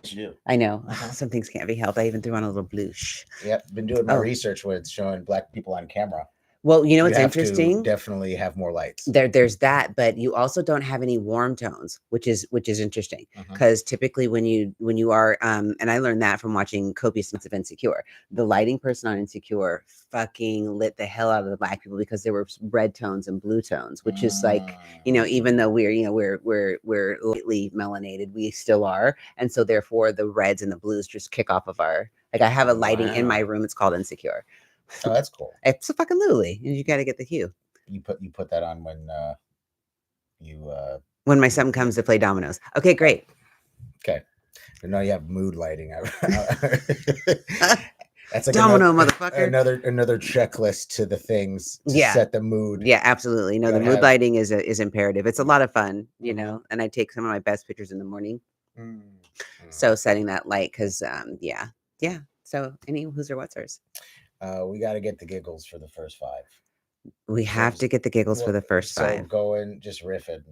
Yes, you do. I know. Uh-huh. Some things can't be helped. I even threw on a little blush. Yep, been doing my Oh, research where it's showing black people on camera. well, you know You what's have to interesting? definitely have more lights. There's that, but you also don't have any warm tones, which is interesting, Uh-huh. because typically when you are and I learned that from watching copious amounts of Insecure. The lighting person on Insecure fucking lit the hell out of the black people, because there were red tones and blue tones, which is like, even though we're lightly melanated, we still are, and so therefore the reds and the blues just kick off of our, like, I have a lighting in my Wow. room. It's called Insecure. Oh, that's cool. It's a fucking Lily, and you got to get the hue. You put that on when you When my son yeah. comes to play dominoes. Okay, Oh, great. okay. So now you have mood lighting. That's like Domino, motherfucker. another checklist to the things to Yeah. set the mood. Yeah, absolutely. No, You the gotta mood have. lighting is imperative. It's a lot of fun, Mhm. and I take some of my best pictures in the morning. Mm. So setting that light, because yeah, yeah. So any who's or what's hers? We got to get the giggles for the first five. We So, have to get the giggles for well, the first so five. going just riffing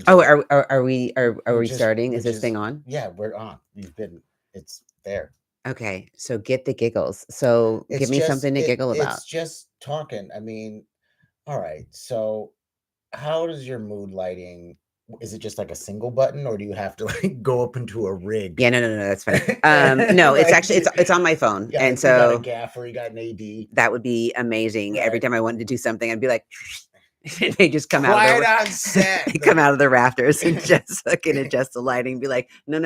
Oh, until are we which is starting? Is which this is thing on? yeah, we're on. We've been. It's there. Okay, so get the giggles. So give It's me just something to giggle about. it's just talking. I mean, all right. So how does your mood lighting? Is it just like a single button, or do you have to like go up into a rig? Yeah, no, that's fine. No, it's Like actually it's on my phone, and you got a so gaffer, you got an AD, that would be amazing. Every right? time I wanted to do something, I'd be like, they just come out of Quiet the on set. they come out of the rafters and just fucking adjust the lighting. Be like, no,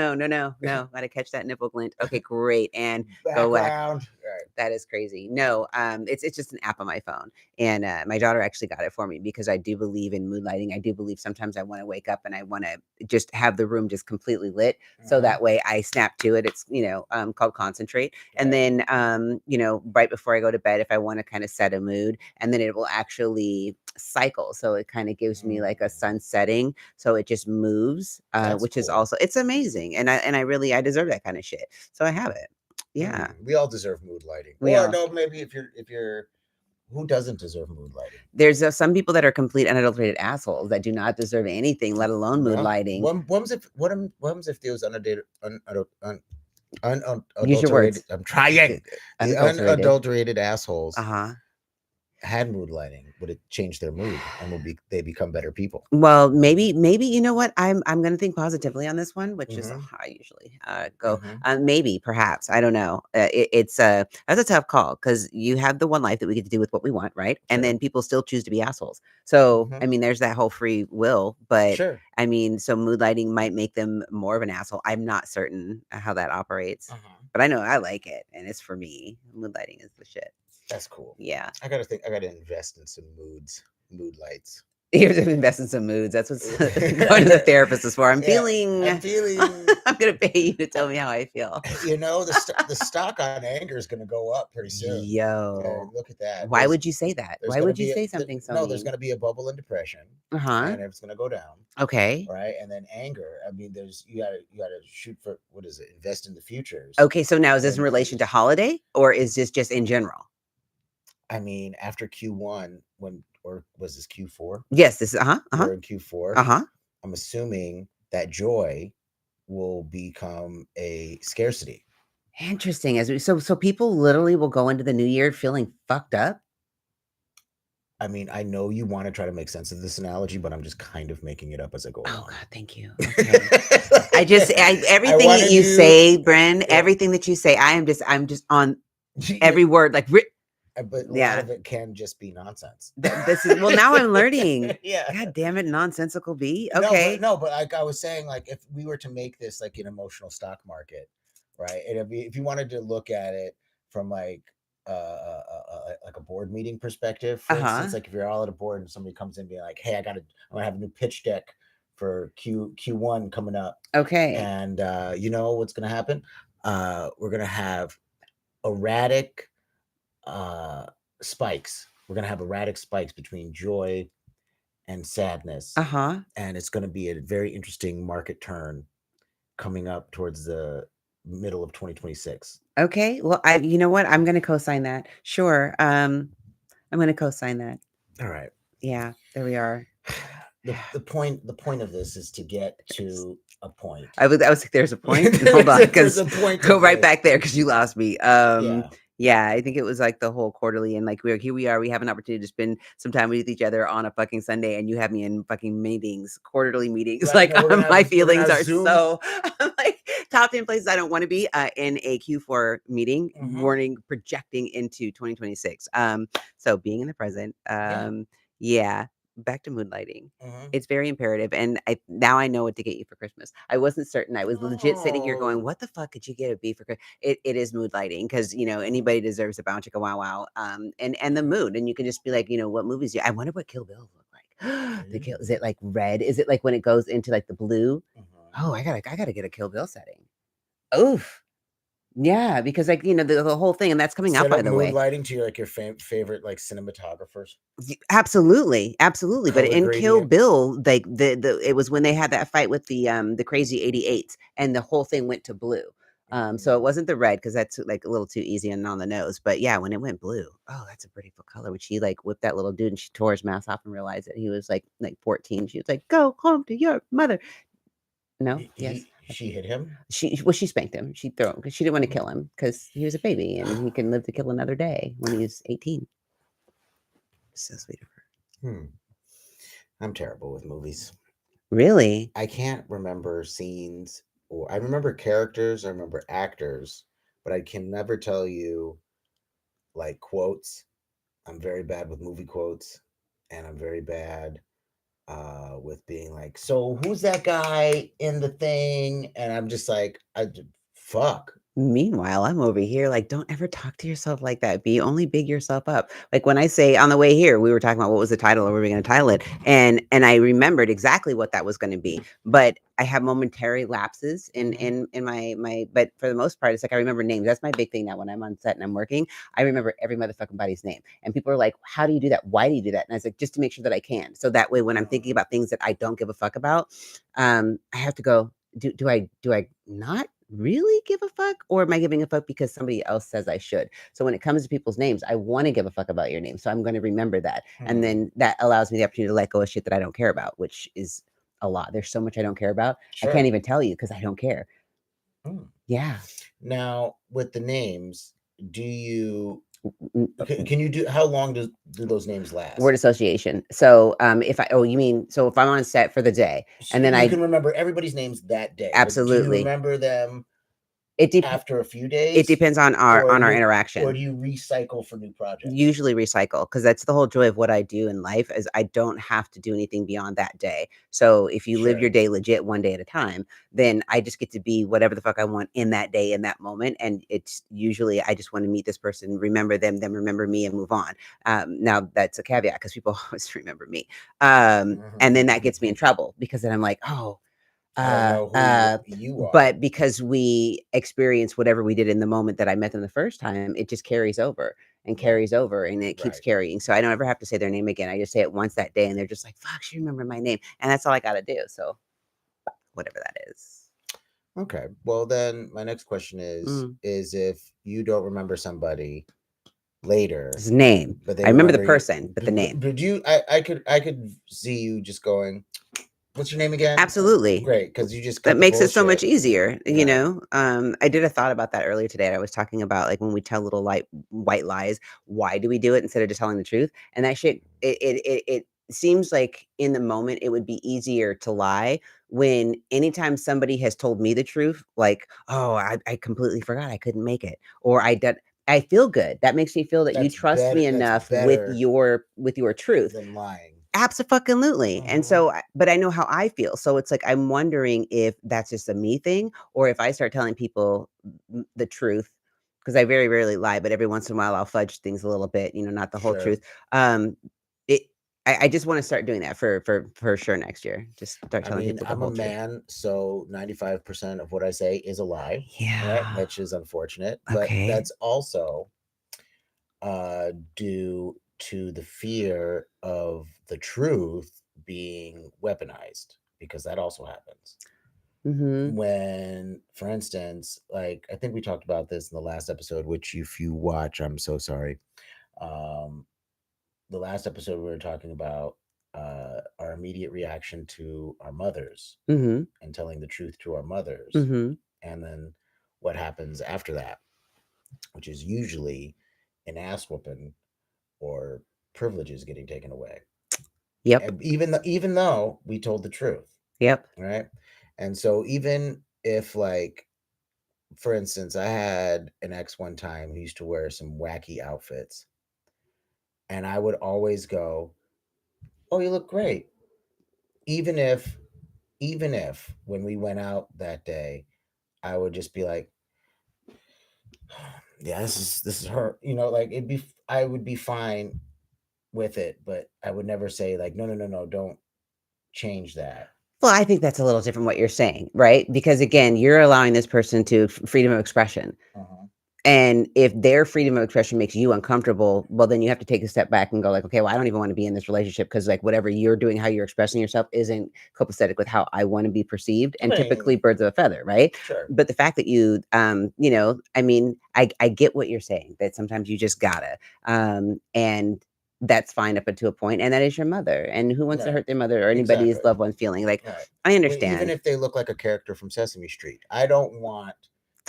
gotta catch that nipple glint. Okay, great, and go whack. Background, right? That is crazy. No, it's just an app on my phone, and my daughter actually got it for me, because I do believe in mood lighting. I do believe sometimes I want to wake up and I want to just have the room just completely lit, so Uh-huh. that way I snap to it. It's called Concentrate, and Right. then right before I go to bed, if I want to kind of set a mood, and then it will actually cycle, so it kind of gives me like a Mm, sun setting, so it just moves, that's which is cool. also, it's amazing, and I really, I deserve that kind of shit, so I have it. Yeah, We all deserve mood lighting, we or all. no, maybe if you're who doesn't deserve mood lighting? There's some people that are complete unadulterated assholes that do not deserve anything, let alone mood Well, lighting. what if those Use your unadulterated? words. I'm trying. The Unadulterated. unadulterated assholes Uh-huh. had mood lighting. Would it change their mood and they become better people? Well, maybe you know what? I'm gonna think positively on this one, which is Mm-hmm. how I usually go. Mm-hmm. Maybe, perhaps, I don't know. It's that's a tough call, because you have the one life that we get to do with what we want, right? And Sure. then people still choose to be assholes. So Mm-hmm. I mean, there's that whole free will, but Sure. I mean, so mood lighting might make them more of an asshole. I'm not certain how that operates, Uh-huh. but I know I like it, and it's for me. Mood lighting is the shit. That's cool. Yeah. I gotta think. I gotta invest in some mood lights. Here's to invest in some moods. That's what's going to the therapist is for. I'm Yeah, feeling. I'm feeling. I'm gonna pay you to tell me how I feel. The stock on anger is going to go up pretty soon. Yo, Look at that. why would you say that? There's Why going to would you be say something so no. There's mean? going to be a bubble in depression, Uh huh. and it's going to go down. Okay. Right, and then anger. I mean, there's you gotta shoot for what is it? Invest in the futures. Okay. So now, is this in And relation to holiday, or is this just in general? I mean, after Q1, or was this Q4? Yes. This is. Uh huh. Uh huh. We're in Q4. Uh huh. I'm assuming that joy will become a scarcity. Interesting. So people literally will go into the new year feeling fucked up. I mean, I know you want to try to make sense of this analogy, but I'm just kind of making it up as I go Oh along. God, thank you. Okay. Everything that wanted you you, say, Bren, yeah. everything that you say, I'm just on every word, like, but a lot yeah. of it can just be nonsense. This is, well, now I'm learning. Yeah. God damn it, nonsensical bee. No, Okay. but like I was saying, like if we were to make this like an emotional stock market, right? It'd be if you wanted to look at it from like a board meeting perspective, for Uh-huh. instance, like if you're all at a board and somebody comes in and be like, "Hey, I'm gonna have a new pitch deck for Q1 coming up," Okay. and you know what's gonna happen? We're gonna have erratic spikes. We're gonna have erratic spikes between joy and sadness, Uh-huh. and it's going to be a very interesting market turn coming up towards the middle of 2026. Okay. Well, you know what? I'm gonna co-sign that. Sure. I'm gonna co-sign that. All right. Yeah, there we are. the point of this is to get to a point. I was like, there's a point. Hold on, There's because a point go of right this. back there because you lost me. Yeah. Yeah, I think it was like the whole quarterly, and like here we are. We have an opportunity to spend some time with each other on a fucking Sunday, and you have me in fucking meetings, quarterly meetings. Right, Like no, we're my gonna feelings have are Zoom. so I'm like top 10 places I don't want to be in a Q4 meeting, warning projecting into 2026. So being in the present, yeah. Back to mood lighting. It's very imperative, and now I know what to get you for Christmas. I wasn't certain. I was legit sitting here going, Oh. "What the fuck could you get a B for Christmas?" It is mood lighting because anybody deserves a bounce chicka wow wow. And the mood, and you can just be like, what movies I wonder what Kill Bill look like. The kill, is it like red? Is it like when it goes into like the blue? Oh, I gotta get a Kill Bill setting. Oof. Yeah, because like the whole thing, and that's coming out Set by up the mood way. lighting to your favorite like cinematographers. Absolutely. But Color in Kill gradient. Bill, like the it was when they had that fight with the crazy 88s, and the whole thing went to blue. So it wasn't the red because that's like a little too easy and on the nose. But yeah, when it went blue, oh, that's a beautiful color. When she like whipped that little dude and she tore his mask off and realized that he was like 14. She was like, "Go home to your mother." No, yes. She hit him. She spanked him. She threw him because she didn't want to kill him because he was a baby and he can live to kill another day when he's 18. So sweet of her. I'm terrible with movies. Really? I can't remember scenes, or I remember characters, I remember actors, but I can never tell you like quotes. I'm very bad with movie quotes, and I'm very bad with being like, so who's that guy in the thing? And I'm just like, fuck. Meanwhile, I'm over here like, don't ever talk to yourself like that. Only big yourself up. Like when I say on the way here, we were talking about what was the title or were we going to title it, and I remembered exactly what that was going to be. But I have momentary lapses in my. But for the most part, it's like I remember names. That's my big thing now. When I'm on set and I'm working, I remember every motherfucking body's name. And people are like, "How do you do that? Why do you do that?" And I was like, "Just to make sure that I can." So that way, when I'm thinking about things that I don't give a fuck about, I have to go. Do I not really give a fuck, or am I giving a fuck because somebody else says I should? So when it comes to people's names, I want to give a fuck about your name, so I'm going to remember that, and then that allows me the opportunity to let go of shit that I don't care about, which is a lot. There's so much I don't care about. I can't even tell you because I don't care. Yeah. Now with the names, do you can you do, how long do those names last? Word association. So if you mean, so if I'm on set for the day and then you can remember everybody's names that day. Absolutely. But do you remember them after a few days? It depends on our interaction. Or do you recycle for new projects? Usually recycle, because that's the whole joy of what I do in life is I don't have to do anything beyond that day. So if you live your day legit one day at a time, then I just get to be whatever the fuck I want in that day, in that moment. And it's usually I just want to meet this person, remember them remember me, and move on. Now that's a caveat because people always remember me. And then that gets me in trouble because then I'm like, oh, I don't know who you are. But because we experience whatever we did in the moment that I met them the first time, it just carries over and carries over, and it keeps carrying. So I don't ever have to say their name again. I just say it once that day, and they're just like, "Fuck, she remembered my name," and that's all I got to do. So whatever that is. Okay. Well, then my next question is if you don't remember somebody later, his name, but I remember the person, but the name. Did you? I could see you just going, "What's your name again?" Absolutely. Great, because you just that makes it so much easier. I did a thought about that earlier today. I was talking about like when we tell little white lies, why do we do it instead of just telling the truth? And that shit, it seems like in the moment it would be easier to lie when anytime somebody has told me the truth, like, oh, I completely forgot I couldn't make it, or I feel good. That makes me feel that you trust me enough with your truth than lying. Absolutely. And so, but I know how I feel. So it's like, I'm wondering if that's just a me thing, or if I start telling people the truth, because I very rarely lie, but every once in a while I'll fudge things a little bit, not the whole truth. I just want to start doing that for sure next year. Just start telling people the whole truth. I'm a man, so 95% of what I say is a lie. Yeah. Right? Which is unfortunate. Okay. But that's also due to the fear of the truth being weaponized, because that also happens. When, for instance, like I think we talked about this in the last episode, which if you watch, I'm so sorry. The last episode we were talking about our immediate reaction to our mothers Mm-hmm. and telling the truth to our mothers, Mm-hmm. and then what happens after that, which is usually an ass whooping or privileges getting taken away. Yep. And even though we told the truth, Yep. right? And so even if, like, for instance, I had an ex one time who used to wear some wacky outfits, and I would always go, "Oh, you look great," even if when we went out that day, I would just be like, "Yeah, this is her," like I would be fine with it, but I would never say like, "No, no, no, no, don't change that." Well, I think that's a little different what you're saying, right? Because again, you're allowing this person to freedom of expression. Uh-huh. And if their freedom of expression makes you uncomfortable, well, then you have to take a step back and go like, okay, well, I don't even want to be in this relationship because like whatever you're doing, how you're expressing yourself isn't copacetic with how I want to be perceived. I And typically mean, birds of a feather, right? sure. But the fact that I mean, I get what you're saying, that sometimes you just gotta. And that's fine up until a point, and that is your mother. And who wants to Right. hurt their mother or anybody's Exactly. loved one feeling? Like, Right. I Even understand. if they look like a character from Sesame Street, I don't want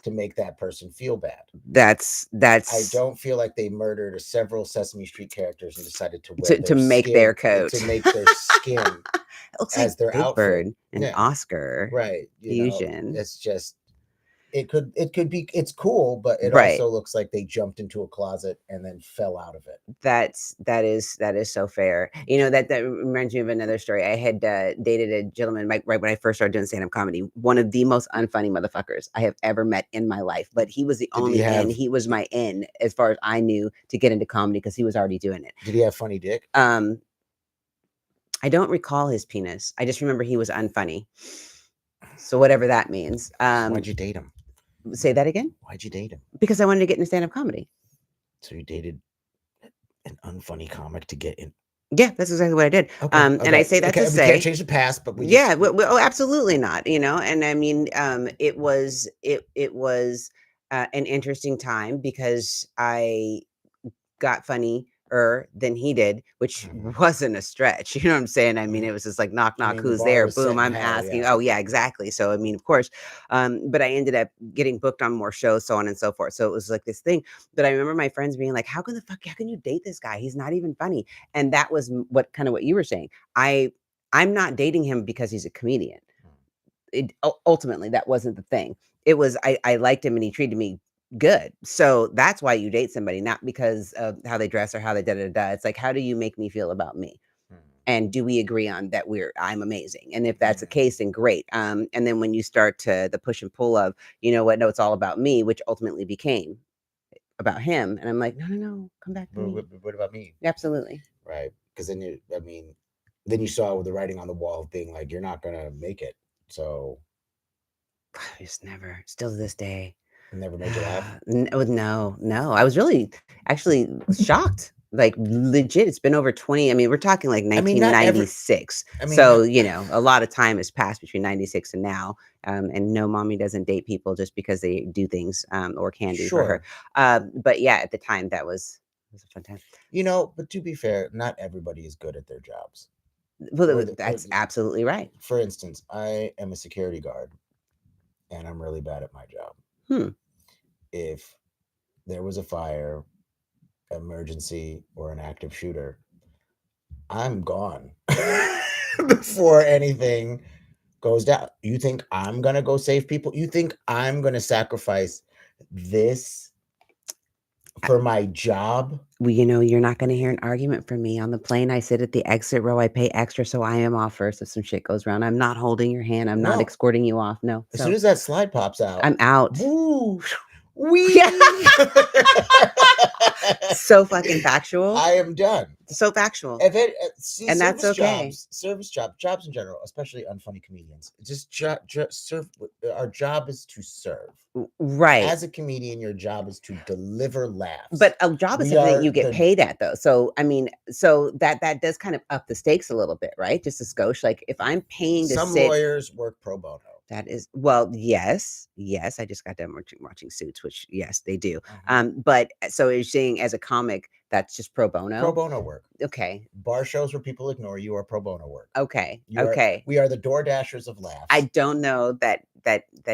to make that person feel bad. That's I don't feel like they murdered several Sesame Street characters and decided to wear to make their coat. to make their skin It looks as like their Big outfit. Bird and Yeah. Oscar Right. fusion. It's just it could be, it's cool, but it Right. also looks like they jumped into a closet and then fell out of it. That is so fair. That reminds me of another story. I had dated a gentleman right when I first started doing stand-up comedy. One of the most unfunny motherfuckers I have ever met in my life. But he was the only in. He was my in as far as I knew to get into comedy because he was already doing it. Did he have funny dick? I don't recall his penis. I just remember he was unfunny. So whatever that means. Why'd you date him? Say that again? Why'd you date him? Because I wanted to get into stand-up comedy. So you dated an unfunny comic to get in? Yeah, that's exactly what I did. Okay. And I say that to say, we can't change the past, but absolutely not. And I mean, it was an interesting time because I got funnier than he did, which wasn't a stretch. You know what I'm saying? I mean, it was just like knock, knock, who's there? Boom, I'm asking. Yeah. Oh yeah, exactly. So I mean, of course, but I ended up getting booked on more shows, so on and so forth. So it was like this thing. But I remember my friends being like, how can you date this guy? He's not even funny. And that was what you were saying. I'm not dating him because he's a comedian. Ultimately, that wasn't the thing. It was I liked him and he treated me good. So that's why you date somebody, not because of how they dress or how they da. It's like, how do you make me feel about me? And do we agree on that I'm amazing? And if that's the case, then great. And then when you start to the push and pull of, you know what, no, it's all about me, which ultimately became about him. And I'm like, no, come back to me. What about me? Absolutely. Right. Because then you saw the writing on the wall of being like, you're not gonna make it. So I just never, still to this day. Never made you laugh? No. I was really actually shocked. Like legit, it's been over 20. I mean, we're talking like 1996. So, a lot of time has passed between 96 and now. And no, mommy doesn't date people just because they do things or can do for her. But yeah, at the time that was a fun time. But to be fair, not everybody is good at their jobs. Well, that's absolutely right. For instance, I am a security guard and I'm really bad at my job. If there was a fire, emergency, or an active shooter, I'm gone before anything goes down. You think I'm going to go save people? You think I'm going to sacrifice this for my job? Well, you're not going to hear an argument from me. On the plane, I sit at the exit row. I pay extra, so I am off first if some shit goes wrong. I'm not holding your hand. I'm not escorting you off. No. As soon as that slide pops out, I'm out. Woo! So fucking factual. I am done. So factual. And that's okay. Service jobs in general, especially unfunny comedians. Just serve. Our job is to serve. Right. As a comedian, your job is to deliver laughs. But a job is something that you get paid at, though. So I mean, that does kind of up the stakes a little bit, right? Just a skosh. Like if I'm paying to some lawyers work pro bono. That is well, yes, yes. I just got done watching Suits, which yes, they do. Mhm. But so you're saying as a comic, that's just pro Pro bono? bono work. Okay, Bar shows where people ignore you are pro bono work. okay, You are okay. we are the Door Dashers of I laughs. don't know that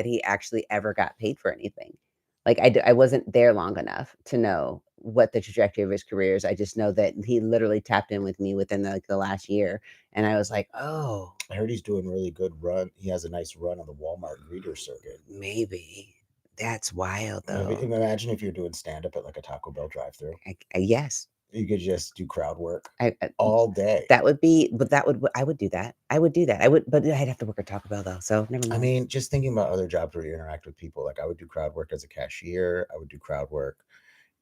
he actually ever got paid for anything. Like I wasn't there long enough to know what the trajectory of his career is. I just know that he literally tapped in with me within like the last year, and I was like, oh, I heard he's doing really good run. He has a nice run on the Walmart reader circuit. maybe that's wild Maybe, though. imagine if you're doing stand up at like a Taco Bell drive-through. Yes, You could just do crowd work I all day. that would be, but that would I would do that. I would do that. I would, but I'd have to work at Taco Bell though. So never I mind. mean, just thinking about other jobs where you interact with people, like I would do crowd work as a cashier. I would do crowd work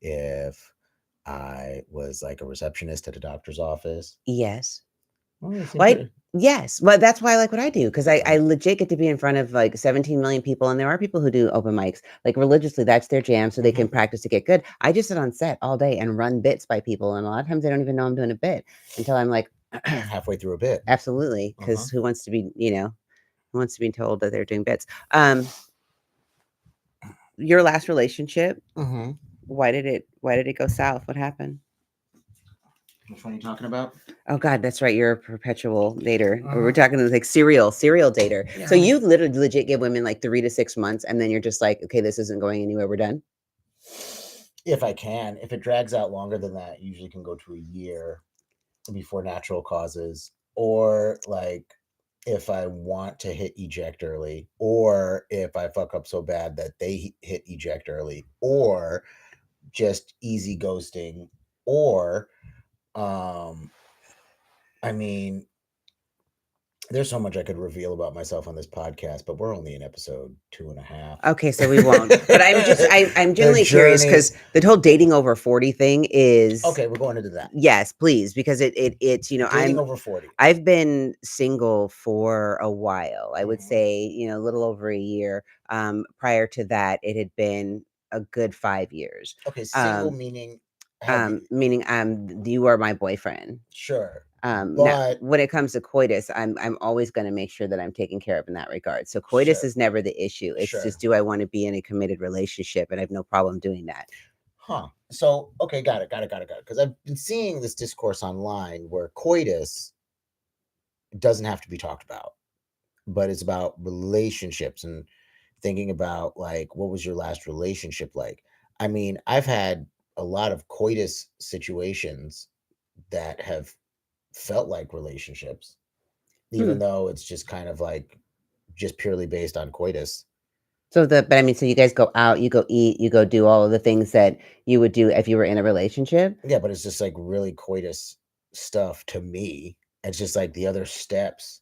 if I was like a receptionist at a doctor's office. Yes. Well, they seem Well, pretty. yes, well, that's why I like what I do because I Yeah. legit get to be in front of like 17 million people, and there are people who do open mics like religiously. That's their jam, so they can Mhm. practice to get good. I just sit on set all day and run bits by people, and a lot of times they don't even know I'm doing a bit until I'm like, Halfway through a bit. absolutely, Uh-huh. because who wants to be, who wants to be told that they're doing bits? Your last relationship, Mm-hmm. why did it go south? What happened? Which one are you talking about? Oh God, that's right. You're a perpetual dater. We're Uh-huh. talking like serial dater. Yeah, So I mean, you literally legit give women like 3 to 6 months, and then you're just like, okay, this isn't going anywhere. We're done. if I can, if it drags out longer than that, usually can go to a year before natural causes, or like if I want to hit eject early, or if I fuck up so bad that they hit eject early, or just easy ghosting, or um, I mean, there's so much I could reveal about myself on this podcast, but we're only in episode 2.5. Okay, so we won't. But I'm The genuinely curious journey. because the whole dating over 40 thing is Okay, we're going into that. yes, please, because it's Dating over 40. I've been single for a while. I would Mhm. say, a little over a year. Prior to that, it had been a good 5 years. Okay, single Um, meaning have you meaning you are my boyfriend. sure, Now but when it comes to coitus, I'm always going to make sure that I'm taken care of in that regard. So coitus sure, is never the issue. It's sure. just, do I want to be in a committed relationship? And I have no problem doing that. Huh. So, okay, got it. Because I've been seeing this discourse online where coitus doesn't have to be talked about, but it's about relationships and thinking about like, what was your last relationship like? I mean, I've had a lot of coitus situations that have felt like relationships, Hmm. even though it's just kind of like just purely based on coitus. But I mean, so you guys go out, you go eat, you go do all of the things that you would do if you were in a relationship. Yeah, but it's just like really coitus stuff to me. It's just like the other steps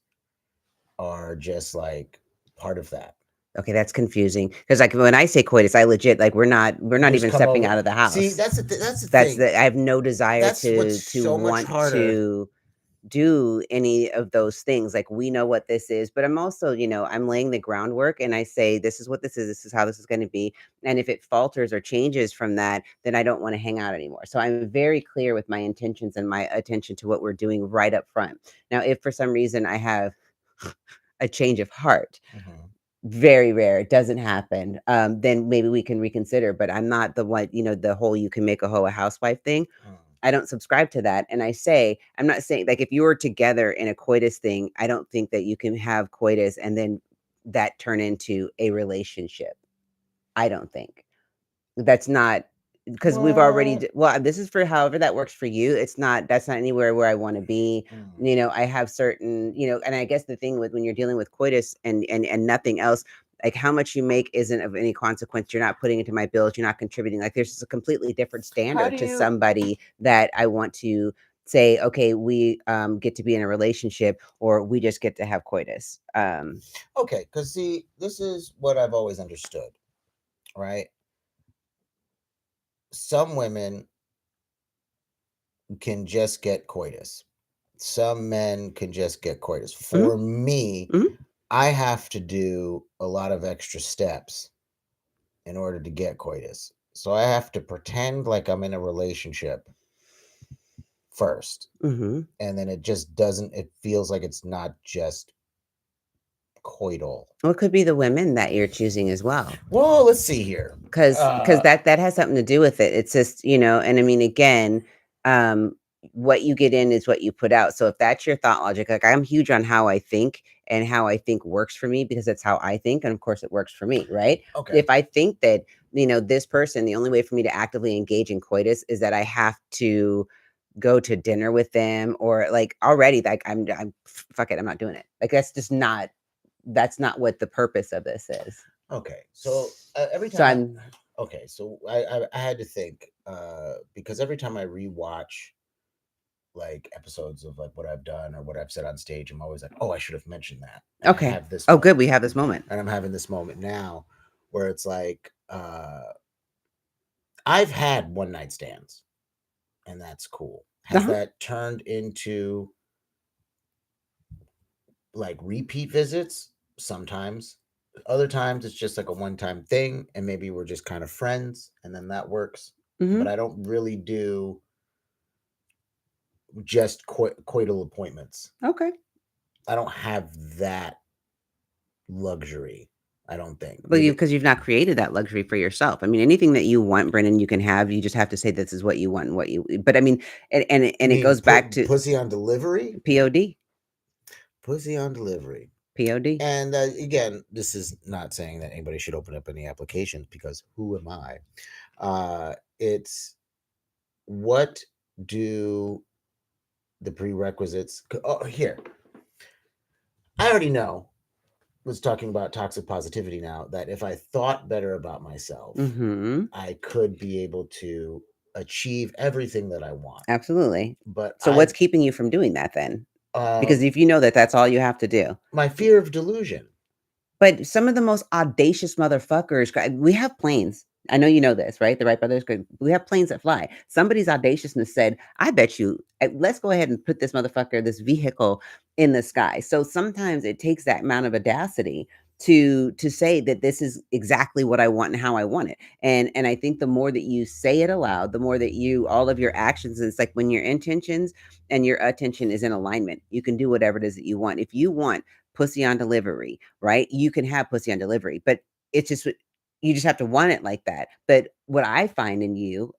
are just like part of that. Okay, that's confusing because like when I say coitus, I legit like we're not You just even come stepping over. out of the See, house. that's the That's thing. the I have no desire That's what's to so much want harder. to do any of those things. Like we know what this is, but I'm also, I'm laying the groundwork and I say, this is what this is how this is going to be. And if it falters or changes from that, then I don't want to hang out anymore. So I'm very clear with my intentions and my attention to what we're doing right up front. Now, if for some reason I have a change of heart, Mhm. very rare, it doesn't happen, then maybe we can reconsider. But I'm not the one, the whole you can make a hoe a housewife thing. Mm. I don't subscribe to that. And I say, I'm not saying like if you were together in a coitus thing, I don't think that you can have coitus and then that turn into a relationship. I don't think that's not because we've already, What? well, this is for however that works for you. That's not anywhere where I want to be. Mm. I have certain, and I guess the thing with when you're dealing with coitus and nothing else, like how much you make isn't of any consequence. You're not putting into my bills. You're not contributing. Like there's just a completely different How do standard to you? somebody that I want to say, okay, we get to be in a relationship or we just get to have coitus. Okay, because see, this is what I've always understood, right? Some women can just get coitus. Some men can just get coitus. Mhm, For me, mhm. I have to do a lot of extra steps in order to get coitus. So I have to pretend like I'm in a relationship first. Mhm. And then it just doesn't, it feels like it's not just coital. Well, it could be the women that you're choosing as well. Well, let's see here. Because that has something to do with it. It's just, and I mean, again, um, what you get in is what you put out. So if that's your thought logic, like I'm huge on how I think and how I think works for me because that's how I think, and of course it works for me, right? Okay. If I think that this person, the only way for me to actively engage in coitus is that I have to go to dinner with them, or like already, like I'm fuck it, I'm not doing it. Like that's not what the purpose of this is. Okay. So every So time. Okay, so I had to think because every time I rewatch like episodes of like what I've done or what I've said on stage, I'm always like, oh, I should have mentioned that. And I Okay. have this Oh, moment. good. We have this moment. And I'm having this moment now where it's like I've had one night stands, and that's cool. Has that turned into like repeat visits? Sometimes. Other times it's just like a one-time thing, and maybe we're just kind of friends, and then that works. But I don't really do just coital appointments. Okay. I don't have that luxury. I don't think. Well, because you've not created that luxury for yourself. I mean, anything that you want, Brennan, you can have. You just have to say this is what you want and what you. But I mean, and it goes back to pussy on delivery. POD. Pussy on delivery. POD. And again, this is not saying that anybody should open up any applications because who am I? It's what do the prerequisites? Oh, here. I already know. Was talking about toxic positivity now, that if I thought better about myself, I could be able to achieve everything that I want. Absolutely. But so what's keeping you from doing that then? Because if you know that that's all you have to do. My fear of delusion. But some of the most audacious motherfuckers, we have planes. I know you know this, right? The Wright brothers, we have planes that fly. Somebody's audaciousness said, I bet you, let's go ahead and put this motherfucker, this vehicle in the sky. So sometimes it takes that amount of audacity to say that this is exactly what I want and how I want it. And I think the more that you say it aloud, the more that all of your actions, it's like when your intentions and your attention is in alignment, you can do whatever it is that you want. If you want pussy on delivery, right? You can have pussy on delivery, but it's just you just have to want it like that. But what I find in you,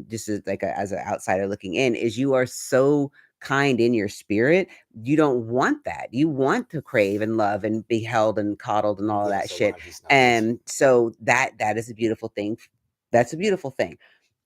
just as like as an outsider looking in, is you are so kind in your spirit. You don't want that. You want to crave and love and be held and coddled and all of that shit. And so that is a beautiful thing. That's a beautiful thing.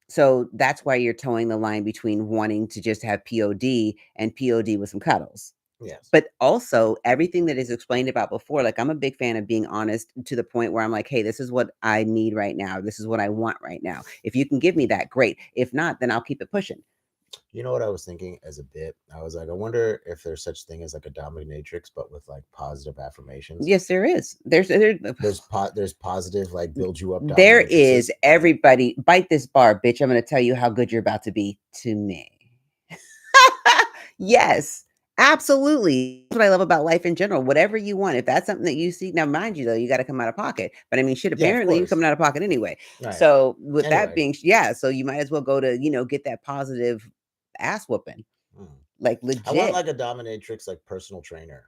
So that's why you're towing the line between wanting to just have POD and POD with some cuddles. Yes. But also everything that is explained about before, like I'm a big fan of being honest to the point where I'm like, hey, this is what I need right now. This is what I want right now. If you can give me that, great. If not, then I'll keep it pushing. You know what I was thinking as a bit? I was like, I wonder if there's such thing as like a dominatrix, but with like positive affirmations. Yes, there is. There's positive, like build you up. There is. Everybody bite this bar, bitch. I'm going to tell you how good you're about to be to me. Yes. Absolutely. That's what I love about life in general. Whatever you want, if that's something that you seek, now mind you, though, you got to come out of pocket. But I mean, shit, apparently you're coming out of pocket anyway. Right. So with that being, so you might as well go to, get that positive ass whooping. Like legit. I want like a dominatrix, like personal trainer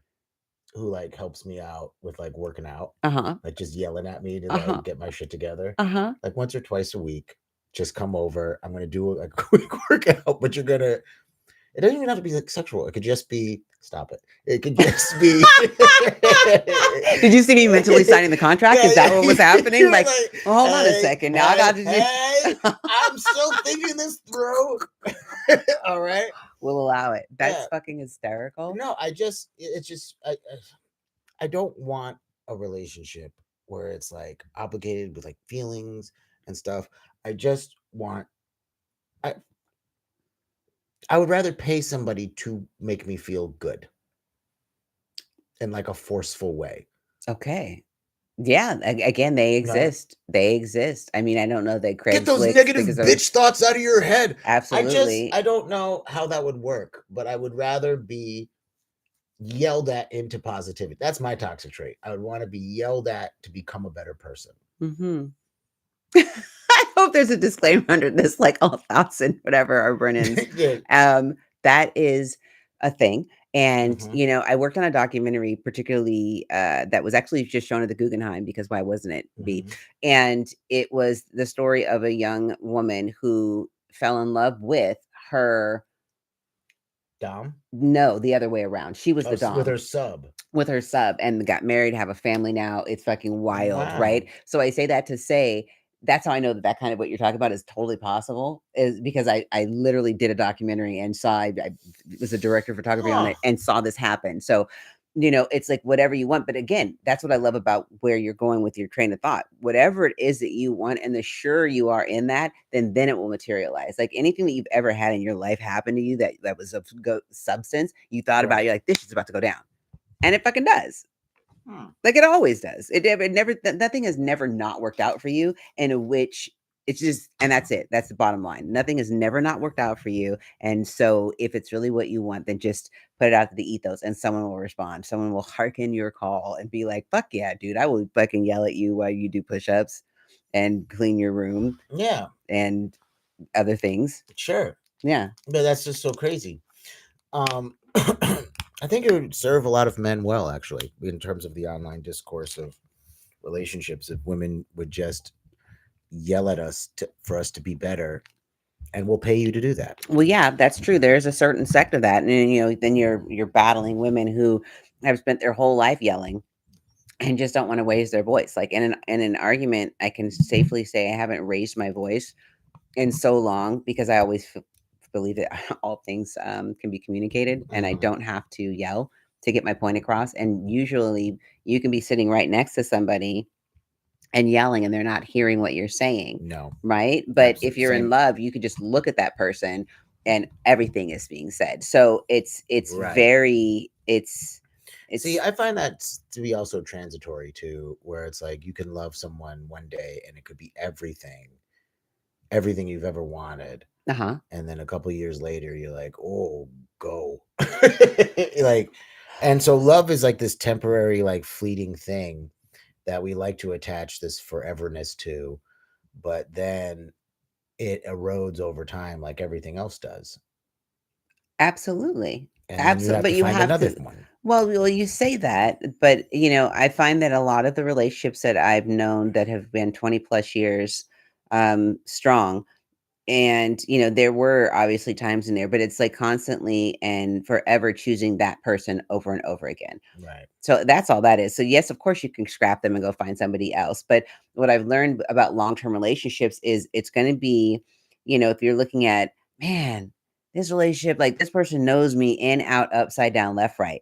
who like helps me out with like working out. Like just yelling at me to like get my shit together. Like once or twice a week, just come over. I'm going to do a quick workout, but it doesn't even have to be like sexual. It could just be, stop it. It could just be. Did you see me mentally signing the contract? Is that what was happening? Like, well, hold on a second. Now I got to do. I'm still thinking this through. All right. We'll allow it. That's fucking hysterical. No, I don't want a relationship where it's like obligated with like feelings and stuff. I just want, I would rather pay somebody to make me feel good in like a forceful way. Okay. Yeah. Again, they exist. No. They exist. I mean, I don't know that Get those negative bitch thoughts out of your head. Absolutely. I don't know how that would work, but I would rather be yelled at into positivity. That's my toxic trait. I would want to be yelled at to become a better person. I hope there's a disclaimer under this, like all thoughts and whatever are Brennan's. That is a thing. And, Hmm. you know, I worked on a documentary, particularly that was actually just shown at the Guggenheim because why wasn't it? B. Hmm. And it was the story of a young woman who fell in love with her. Dom. No, the other way around. She was Oh, the with dom her sub. with her sub and got married, have a family now. It's fucking wild, right? Wow. So I say that to say that's how I know that that kind of what you're talking about is totally possible is because I literally did a documentary and saw I was a director of photography on Huh. it and saw this happen. So, you know, it's like whatever you want. But again, that's what I love about where you're going with your train of thought. Whatever it is that you want, and the sure you are in that, then it will materialize. Like anything that you've ever had in your life happen to you that was of substance, you thought about, Right. you're like, this is about to go down. And it fucking does. Hmm. Like it always does. It never nothing has never not worked out for you, in which it's just and that's it. That's the bottom line. Nothing has never not worked out for you. And so if it's really what you want, then just put it out to the ethos and someone will respond. Someone will hearken your call and be like, fuck yeah, dude. I will fucking yell at you while you do push-ups and clean your room Yeah. and other things. Sure. Yeah. But that's just so crazy. I think it would serve a lot of men well, actually, in terms of the online discourse of relationships. If women would just yell at us for us to be better, and we'll pay you to do that. Well, yeah, that's true. There's a certain sect of that. And you know, then you're battling women who have spent their whole life yelling and just don't want to raise their voice. Like in an argument, I can safely say I haven't raised my voice in so long because I always believe that all things can be communicated, and I Hmm. don't have to yell to get my point across. And usually, you can be sitting right next to somebody and yelling, and they're not hearing what you're saying, No, right? But if absolutely you're in same. love, you could just look at that person, and everything is being said. So it's Right. very See, it's I find that to be also transitory too, where it's like you can love someone one day and it could be everything you've ever wanted, uh-huh. and then a couple years later you're like, oh, go. Like, and so love is like this temporary, like fleeting thing that we like to attach this foreverness to, but then it erodes over time like everything else does, Absolutely. and then you Absolutely. have But to you find have another to one. well, you say that, but you know, I find that a lot of the relationships that I've known that have been 20 plus years strong, and you know, there were obviously times in there, but it's like constantly and forever choosing that person over and over again. Right. So that's all that is. So yes, of course you can scrap them and go find somebody else. But what I've learned about long-term relationships is it's going to be, you know, if you're looking at, man, this relationship, like this person knows me in, out, upside down, left, right.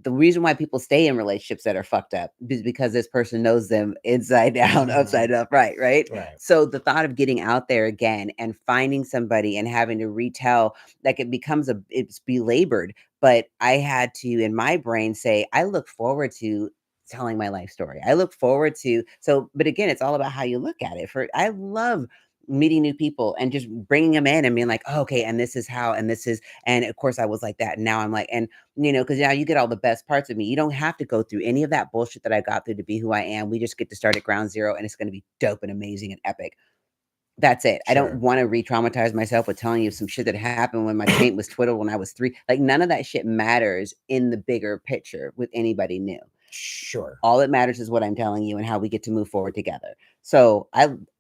The reason why people stay in relationships that are fucked up is because this person knows them inside down, Hmm. upside up, right? Right. So the thought of getting out there again and finding somebody and having to retell, like it becomes it's belabored. But I had to, in my brain, say, I look forward to telling my life story. I look forward to, so, but again, it's all about how you look at it. For I love meeting new people and just bringing them in and being like, oh, okay, and this is how, and this is, and of course I was like that. And now I'm like, and you know, because now you get all the best parts of me. You don't have to go through any of that bullshit that I got through to be who I am. We just get to start at ground zero and it's going to be dope and amazing and epic. That's it. I don't Sure. want to re traumatize myself with telling you some shit that happened when my paint was twiddled when I was 3. Like, none of that shit matters in the bigger picture with anybody new. Sure. All that matters is what I'm telling you and how we get to move forward together. So,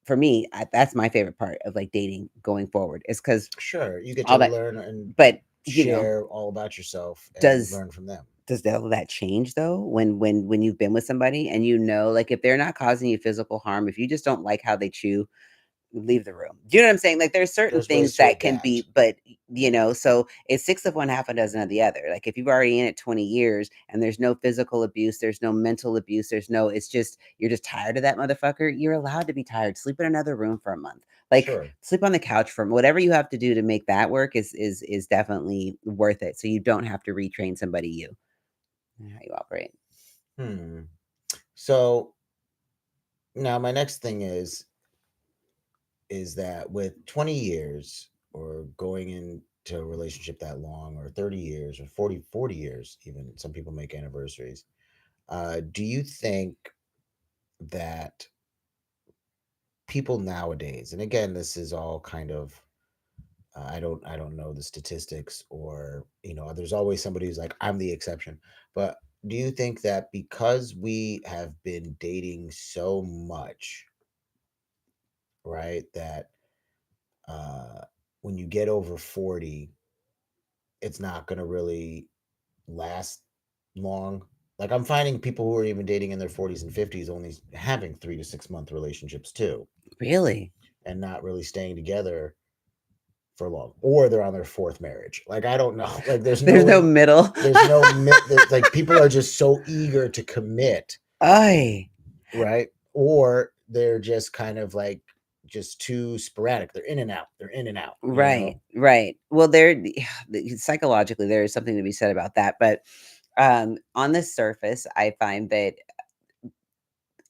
for me, that's my favorite part of like dating going forward is because Sure. You get to all that, learn and but you know, share all about yourself and does learn from them. does all of that change though when you've been with somebody and you know, like if they're not causing you physical harm, if you just don't like how they chew, leave the room. Do you know what I'm saying? Like there's certain There's ways things to that can adapt. be, but you know, so it's six of one, half a dozen of the other. Like if you've already in it 20 years and there's no physical abuse, there's no mental abuse, there's no, it's just you're just tired of that motherfucker. You're allowed to be tired. Sleep in another room for a month. Like Sure. sleep on the couch for whatever you have to do to make that work is definitely worth it. So you don't have to retrain somebody you how you operate. Hmm. So now my next thing is that with 20 years or going into a relationship that long or 30 years or 40 years, even some people make anniversaries, do you think that people nowadays, and again, this is all kind of I don't know the statistics, or there's always somebody who's like, I'm the exception. But do you think that because we have been dating so much, right, that uh when you get over 40, it's not going to really last long? Like, I'm finding people who are even dating in their 40s and 50s only having 3 to 6 month relationships too, Really? and not really staying together for long, or they're on their fourth marriage. Like, I don't know. Like, there's There's no no middle. like, people are just so eager to commit, Ay. right? Or they're just kind of like just too sporadic. They're in and out. They're in and out. Right. Well, there psychologically there is something to be said about that, but on the surface, I find that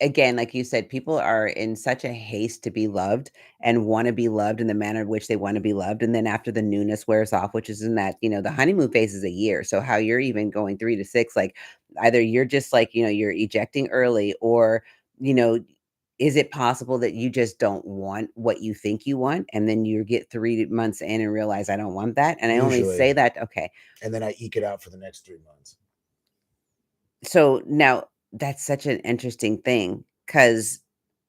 again, like you said, people are in such a haste to be loved and want to be loved in the manner in which they want to be loved. And then after the newness wears off, which is in that, the honeymoon phase is a year. So how you're even going 3 to 6, like either you're just like, you're ejecting early, or, you know, is it possible that you just don't want what you think you want? And then you get 3 months in and realize I don't want that. And I only Usually. say that, okay. And then I eke it out for the next 3 months. So now that's such an interesting thing because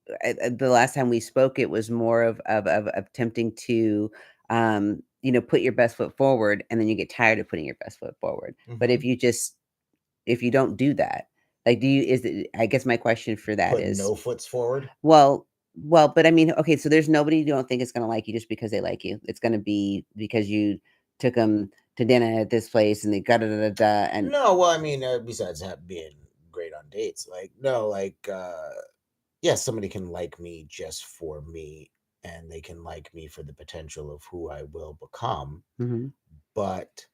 the last time we spoke, it was more of attempting to, put your best foot forward, and then you get tired of putting your best foot forward. But Mm-hmm. if you don't do that, like, I guess my question for that Put is, no foots forward. but I mean, okay, so there's nobody you don't think is going to like you just because they like you. It's going to be because you took them to dinner at this place and they got da da da, and No, well, I mean, besides being great on dates, like, no, like, yes, somebody can like me just for me, and they can like me for the potential of who I will become, Mhm. but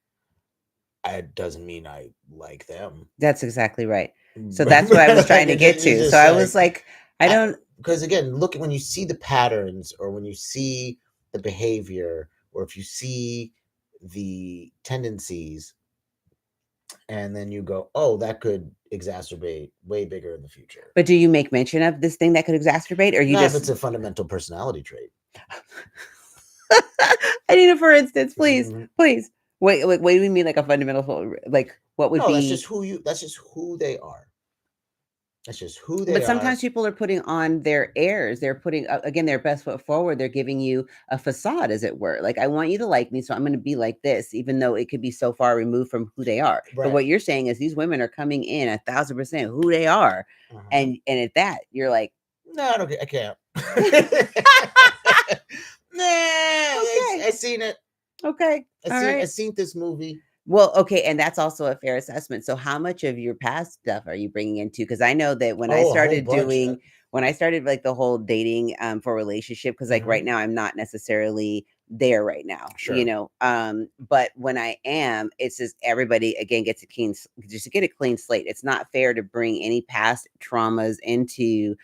it doesn't mean I like them. That's exactly right. So that's what I was trying to get It's to. So just I was like, like, I don't. because again, look, when you see the patterns, or when you see the behavior, or if you see the tendencies, and then you go, oh, that could exacerbate way bigger in the future. But do you make mention of this thing that could exacerbate, or you Not if just? it's a fundamental personality trait. I need a for instance, please, Mhm. please. Wait, what do you mean, like a fundamental? Like, what would No, be? that's just who they are. That's just who they But are. sometimes people are putting on their airs. They're putting again their best foot forward. They're giving you a facade, as it were. Like, I want you to like me, so I'm going to be like this, even though it could be so far removed from who they are. But Right. what you're saying is these women are coming in 1,000% who they are, Uh-huh. and at that you're like, No, I don't. I can't. Nah, okay, I seen it. okay, all I right. seen this movie. Well, okay, and that's also a fair assessment. So how much of your past stuff are you bringing into? Because I know that Oh, a whole bunch. when I started like the whole dating for a relationship, because like right Mhm. now I'm not necessarily there right now, Sure. but when I am, it's just everybody again gets just to get a clean slate. It's not fair to bring any past traumas into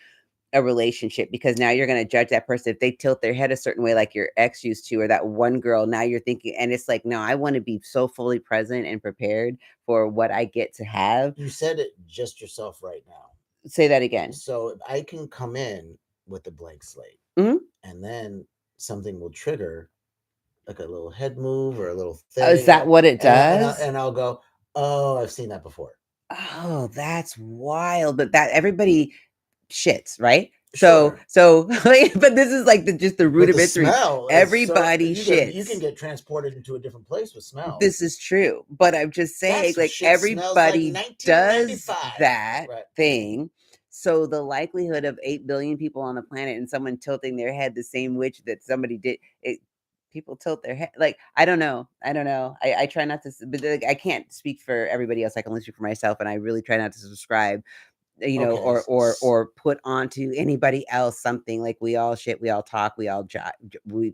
a relationship, because now you're going to judge that person if they tilt their head a certain way like your ex used to, or that one girl. Now you're thinking, and it's like, no, I want to be so fully present and prepared for what I get to have. You said it just yourself right now. Say that again. So if I can come in with a blank slate, Hmm. and then something will trigger, like a little head move or a little Is thing, that what it and does? I'll go, oh, I've seen that before. Oh, that's wild. But that everybody shits, right? So Sure. but this is like just the But the rudimentary. smell is so Everybody you can shits. get transported into a different place with smells. This is true, but I'm just That saying, like, shit smells like everybody does 1995. that Right. thing. So the likelihood of 8 billion people on the planet and someone tilting their head the same which that somebody did it, people tilt their head. Like, I don't know. I try not to, but like, I can't speak for everybody else. I can only speak for myself, and I really try not to subscribe, Okay. or put onto anybody else something like we all shit, we all talk, we all we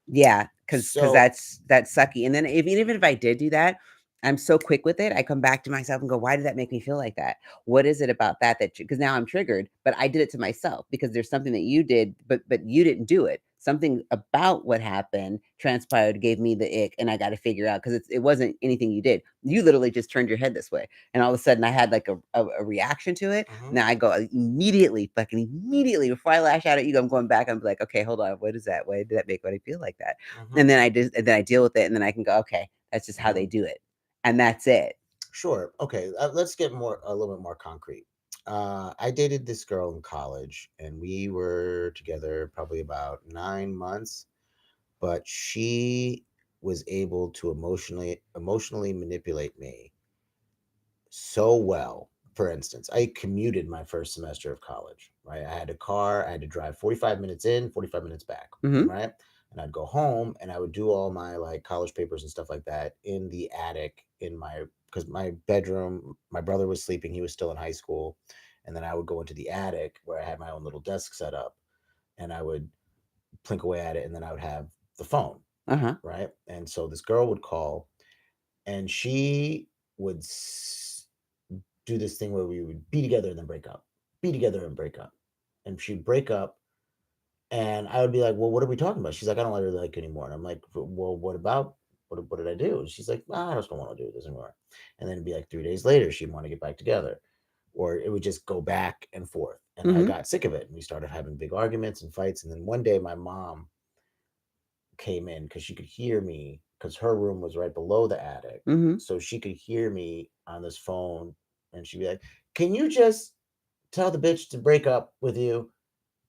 yeah, because So that's sucky. And then even if I did do that, I'm so quick with it. I come back to myself and go, "Why did that make me feel like that? What is it about that because now I'm triggered, but I did it to myself because there's something that you did, but you didn't do it. something about what happened transpired, gave me the ick, and I got to figure out because it wasn't anything you did. You literally just turned your head this way, and all of a sudden I had like a reaction to it. Mhm. Now I go immediately, fucking immediately before I lash out at you, I'm going back. I'm like, okay, hold on, what is that? Why did that make me feel like that? Mhm. And then I deal with it, and then I can go, okay, that's just how they do it, and that's it. Sure. Okay. Let's get a little bit more concrete. I dated this girl in college, and we were together probably about 9 months. But she was able to emotionally manipulate me so well. For instance, I commuted my first semester of college. Right. I had a car. I had to drive 45 minutes in, 45 minutes back. Hmm. Right. And I'd go home and I would do all my like college papers and stuff like that in the attic in my because my bedroom, my brother was sleeping, he was still in high school. And then I would go into the attic where I had my own little desk set up and I would plink away at it and then I would have the phone. Uh-huh. Right. And so this girl would call and she would do this thing where we would be together and then break up, be together and break up. And she'd break up and I would be like, well, what are we talking about? She's like, I don't really like you anymore. And I'm like, well, what about? What did I do? And she's like, I just don't want to do this anymore. And then it'd be like 3 days later, she'd want to get back together. Or it would just go back and forth. And I Hmm. got sick of it. And we started having big arguments and fights. And then one day my mom came in because she could hear me because her room was right below the attic. Hmm. So she could hear me on this phone and she'd be like, can you just tell the bitch to break up with you?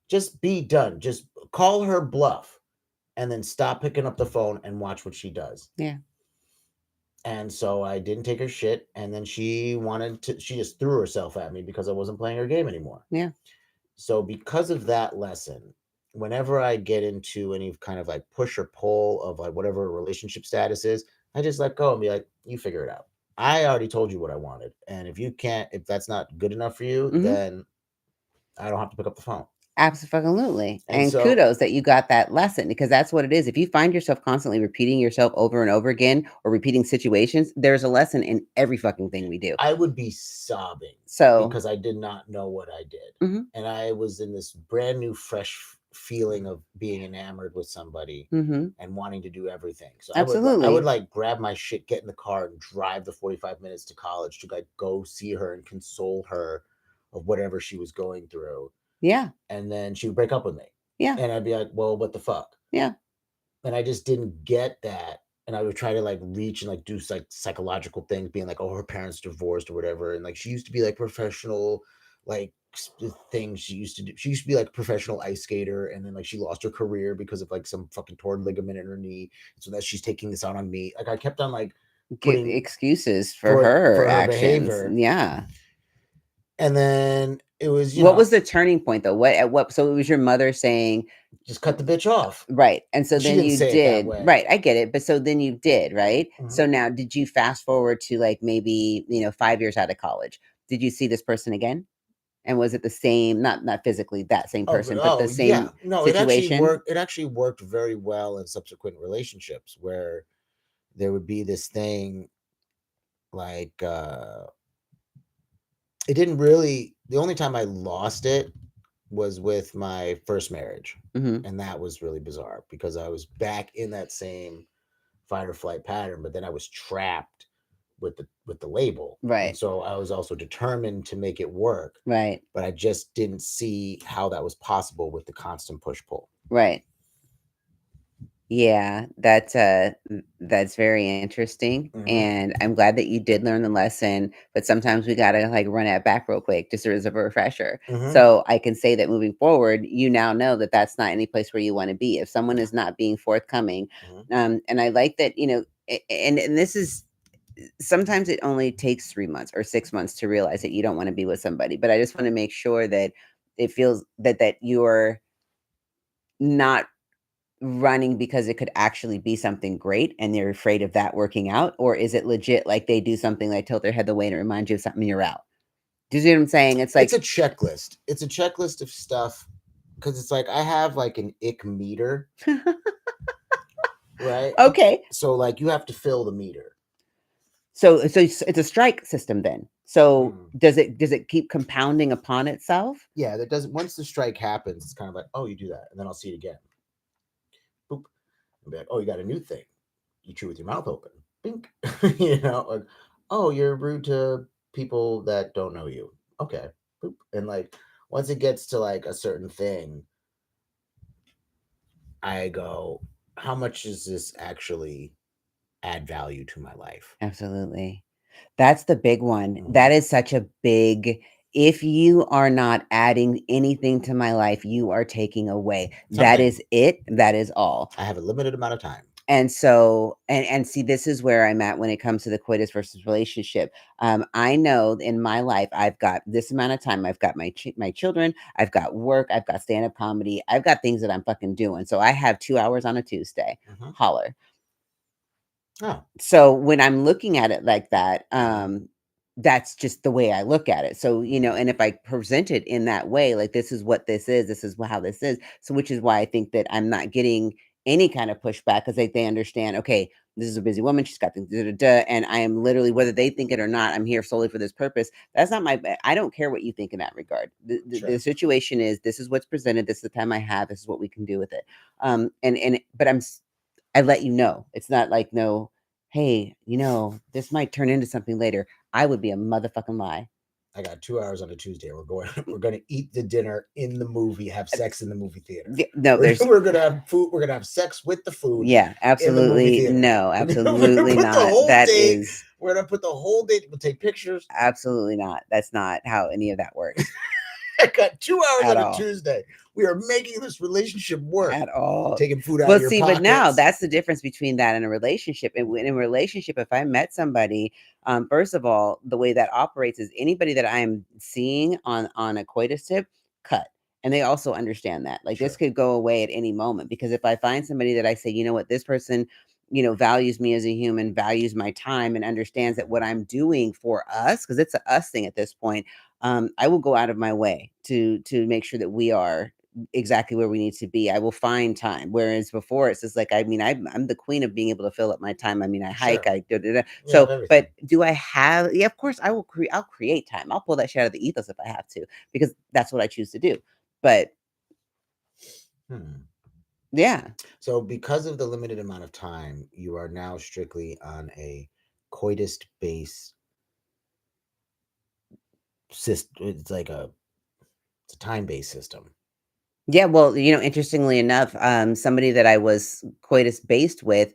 Just be done. Just call her bluff and then stop picking up the phone and watch what she does. Yeah. And so I didn't take her shit. And then she just threw herself at me because I wasn't playing her game anymore. Yeah. So because of that lesson, whenever I get into any kind of like push or pull of like whatever relationship status is, I just let go and be like, you figure it out. I already told you what I wanted. And if that's not good enough for you, Hmm. then I don't have to pick up the phone. Absolutely. And And so kudos that you got that lesson because that's what it is. If you find yourself constantly repeating yourself over and over again or repeating situations, there's a lesson in every fucking thing we do. I would be sobbing So, because I did not know what I did. mhm, And I was in this brand new, fresh feeling of being enamored with somebody mhm, and wanting to do everything. So I would absolutely. like grab my shit, get in the car, and drive the 45 minutes to college to like go see her and console her of whatever she was going through. Yeah. And then she would break up with me. Yeah. And I'd be like, well, what the fuck? Yeah. And I just didn't get that. And I would try to like reach and like do like psychological things, being like, oh, her parents divorced or whatever. And like she used to be like professional, like things she used to do. She used to be like a professional ice skater, and then like she lost her career because of like some fucking torn ligament in her knee. So that she's taking this out on me. Like I kept on like Give putting excuses for for her her actions. behavior. Yeah. And then it was, What was the turning point though? So it was your mother saying, just cut the bitch off. right. And so She then didn't you say it that did, way. right. I get it. But so then you did, right? Mhm. So now did you fast forward to like maybe, 5 years out of college? Did you see this person again? And was it the same, not physically that same person, but the Yeah. same No, it actually situation? worked. It actually worked very well in subsequent relationships where there would be this thing like it didn't really the only time I lost it was with my first marriage. Hmm. And that was really bizarre because I was back in that same fight or flight pattern, but then I was trapped with the label. And Right. so I was also determined to make it work, Right. but I just didn't see how that was possible with the constant push pull. Right. Yeah, that's very interesting, Mm-hmm. and I'm glad that you did learn the lesson, but sometimes we gotta, like, run it back real quick just as a refresher. Mm-hmm. So, I can say that moving forward, you now know that that's not any place where you wanna be. If someone is not being forthcoming, Mm-hmm. and I like that, and this is sometimes it only takes 3 months or 6 months to realize that you don't wanna be with somebody, but I just wanna make sure that it feels that you're not running because it could actually be something great and they're afraid of that working out? Or is it legit like they do something like tilt their head the way and it reminds you of something you're out? Do you see what I'm saying? It's It's like, a checklist. It's a checklist of stuff because it's like I have like an ick meter, right? okay. So like you have to fill the meter. So it's a strike system then. So Mm. does it keep compounding upon itself? Yeah, that doesn't. Once the strike happens, it's kind of like, oh, you do that, and then I'll see it again. And be like, oh, you got a new thing. You chew with your mouth open. Bink. Like, oh, you're rude to people that don't know you. Okay. Boop. And like once it gets to like a certain thing, I go, how much does this actually add value to my life? Absolutely. That's the big one. Mhm. That is such a big, if you are not adding anything to my life, you are taking away. That Something. is it. That is all. I have a limited amount of time. And so, and see, this is where I'm at when it comes to the coitus versus relationship. I know in my life, I've got this amount of time. I've got my children. I've got work. I've got stand up comedy. I've got things that I'm fucking doing. So I have 2 hours on a Tuesday. Mm-hmm. Holler. Oh. So when I'm looking at it like that, Mhm. that's just the way I look at it. So, and if I present it in that way, like this is what this is how this is. So, which is why I think that I'm not getting any kind of pushback because they understand, okay, this is a busy woman. She's got things, da, da, da, and I am literally, whether they think it or not, I'm here solely for this purpose. That's not I don't care what you think in that regard. The Sure. situation is, this is what's presented. This is the time I have. This is what we can do with it. But I let you know. It's not like, no, hey, this might turn into something later. I would be a motherfucking lie. I got 2 hours on a Tuesday. We're going to eat the dinner in the movie, have sex in the movie theater. No, there's we're going to have food. We're going to have sex with the food. Yeah, in the movie absolutely theater. no, We're absolutely gonna put the not. whole That date. is We're gonna put the whole date. We'll take pictures. absolutely not. That's not how any of that works I got 2 hours at on a all. Tuesday. We are making this relationship work. At all. Taking food out Well, of your see, pockets. but now that's the difference between that and a relationship. And in a relationship, if I met somebody, first of all, the way that operates is anybody that I'm seeing on a coitus tip, cut. And they also understand that. Like, this Sure. could go away at any moment, because if I find somebody that I say, you know what, this person, values me as a human, values my time, and understands that what I'm doing for us, because it's a us thing at this point, I will go out of my way to make sure that we are exactly where we need to be. I will find time. Whereas before, it's just like, I mean, I'm the queen of being able to fill up my time. I mean, I hike, Sure. I da, da, da. You have So, everything. but do I have? Yeah, of course, I'll create time. I'll pull that shit out of the ethos if I have to, because that's what I choose to do. But yeah. So, because of the limited amount of time, you are now strictly on a coitus based system. It's like it's a time based system. Yeah, well, interestingly enough, somebody that I was coitus based with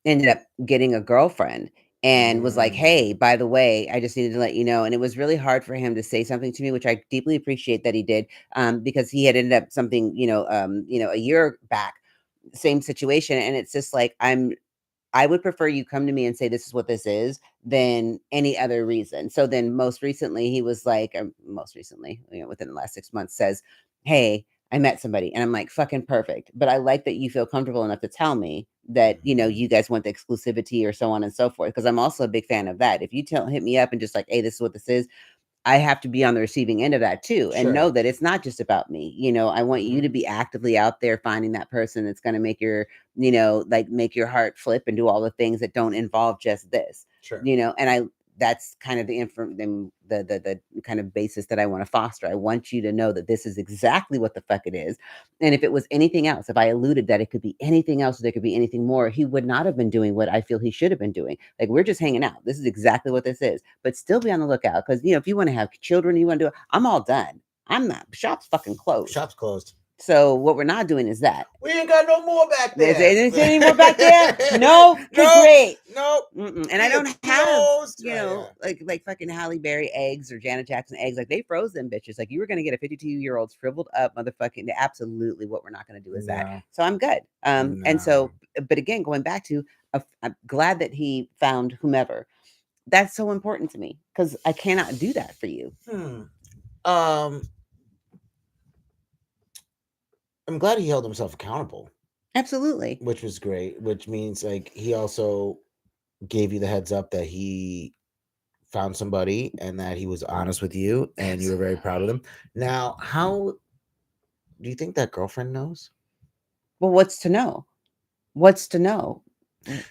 ended up getting a girlfriend and was like, Mm. "Hey, by the way, I just needed to let you know." And it was really hard for him to say something to me, which I deeply appreciate that he did, because he had ended up something, a year back, same situation, and it's just like, I would prefer you come to me and say this is what this is than any other reason. So then most recently he was like, most recently, within the last 6 months, says, "Hey, I met somebody." And I'm like, fucking perfect. But I like that you feel comfortable enough to tell me that, you guys want the exclusivity or so on and so forth. Cause I'm also a big fan of that. If you hit me up and just like, "Hey, this is what this is," I have to be on the receiving end of that too, and know Sure. that it's not just about me. I want you to be actively out there finding that person that's going to make make your heart flip and do all the things that don't involve just this. Sure. And that's kind of the kind of basis that I want to foster. I want you to know that this is exactly what the fuck it is. And if it was anything else, if I alluded that it could be anything else, or there could be anything more, he would not have been doing what I feel he should have been doing. Like, we're just hanging out. This is exactly what this is. But still be on the lookout, because if you want to have children, you want to do it, I'm all done. I'm not. Shop's fucking closed. Shop's closed. So what we're not doing is that. We ain't got no more back there. Is there any more back there? No? Okay, Nope. great. Nope. And I don't have, Closed. like fucking Halle Berry eggs or Janet Jackson eggs. Like, they froze them bitches. Like, you were going to get a 52-year-old shriveled up motherfucking. Absolutely what we're not going to do is that. No. So I'm good. And so, but again, going back to, I'm glad that he found whomever. That's so important to me, because I cannot do that for you. I'm glad he held himself accountable. Absolutely. Which was great. Which means, like, he also gave you the heads up that he found somebody and that he was honest with you, and you were very proud of him. Now, how do you think that girlfriend knows? Well, what's to know? What's to know?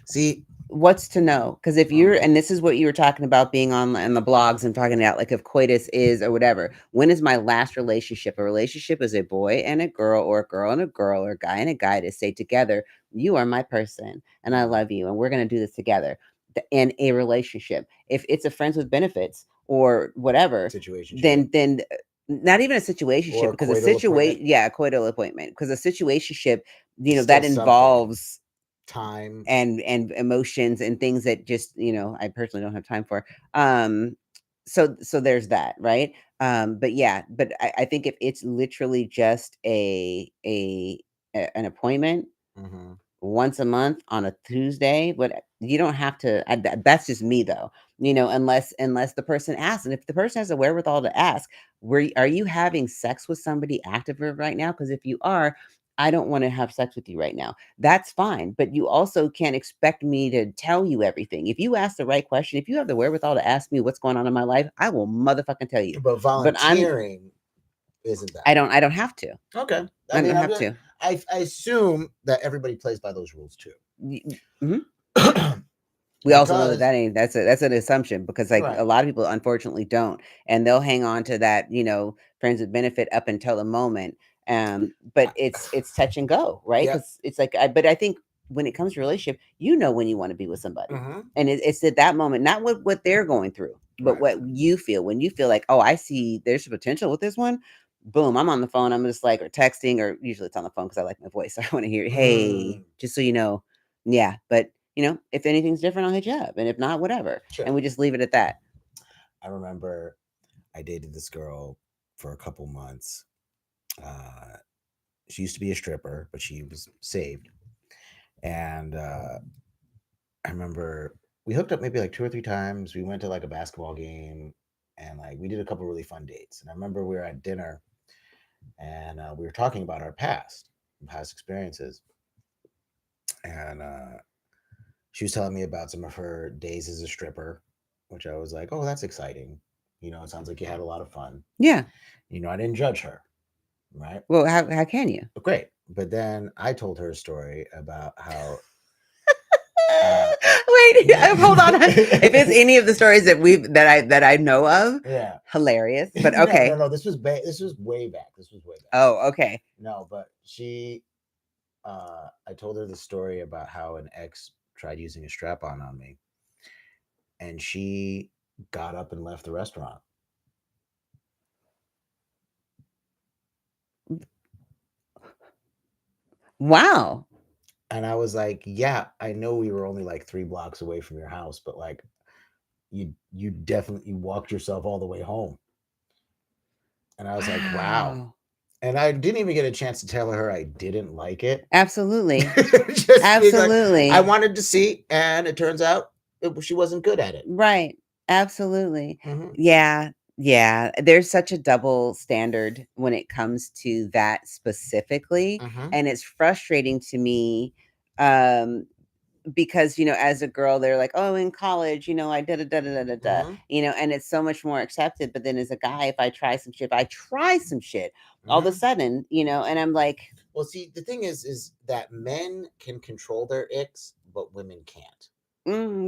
See, what's to know? Because if you're, Mhm. and this is what you were talking about being on the blogs and talking about, like if coitus is or whatever. When is my last relationship? A relationship is a boy and a girl, or a girl and a girl, or a guy and a guy to say together, you are my person and I Mhm. love you and we're going to do this together in a relationship. If it's a friends with benefits or whatever, Situationship then not even a situationship, or because a coital appointment, situation, yeah, a coital appointment, because a situationship, still that something. involves Time. and emotions and things that just, I personally don't have time for. um so there's that, right? But yeah, but I think if it's literally just an appointment Mhm. once a month on a Tuesday, but you don't have to. That's just me, though. Unless the person asks, and if the person has the wherewithal to ask, are you having sex with somebody actively right now? Because if you are, I don't want to have sex with you right now. That's fine, but you also can't expect me to tell you everything. If you ask the right question, if you have the wherewithal to ask me what's going on in my life, I will motherfucking tell you. But But volunteering isn't that. I don't have to. Okay. I I mean, don't have to. I assume that everybody plays by those rules too. Mhm. We also know that Because that's an assumption, because like right. a lot of people unfortunately don't, and they'll hang on to that, friends with benefit up until the moment. But it's touch and go, right? Yep. Because it's like, but I think when it comes to relationship, when you want to be with somebody, Mhm. and it's at that moment, not what they're going through, but Right. what you feel when you feel like, oh, I see there's some potential with this one. Boom, I'm on the phone. I'm just like, or texting, or usually it's on the phone because I like my voice. So I want to hear, hey, Mm. just so you know, yeah. But if anything's different, I'll hit you up. And if not, whatever. Sure. And we just leave it at that. I remember I dated this girl for a couple months. She used to be a stripper, but she was saved. And I remember we hooked up maybe like 2 or 3 times. We went to like a basketball game, and like we did a couple really fun dates. And I remember we were at dinner, and we were talking about our past experiences. And she was telling me about some of her days as a stripper, which I was like, oh, that's exciting. It sounds like you had a lot of fun. Yeah. I didn't judge her, right? Well, how can you? But great. But then I told her a story about how. Wait, hold on. If it's any of the stories that I know of, Yeah. hilarious. But No, no, okay. no. This was way back. This was way back. Oh, okay. No, but I told her the story about how an ex tried using a strap on me, and she got up and left the restaurant. Wow. And I was like, yeah, I know we were only like 3 blocks away from your house, but like you definitely walked yourself all the way home. And I was like, wow. Wow. And I didn't even get a chance to tell her I didn't like it. Absolutely. Just being like, Absolutely. I wanted to see, and it turns out she wasn't good at it. Right. Absolutely. Mhm. Yeah. Yeah. There's such a double standard when it comes to that specifically. Mhm. And it's frustrating to me. Um, because as a girl, they're like, oh, in college, I da, Mhm. and it's so much more accepted. But then as a guy, if I try some shit, all of a Mhm. sudden, and I'm like, Well, see, the thing is that men can control their icks, but women can't.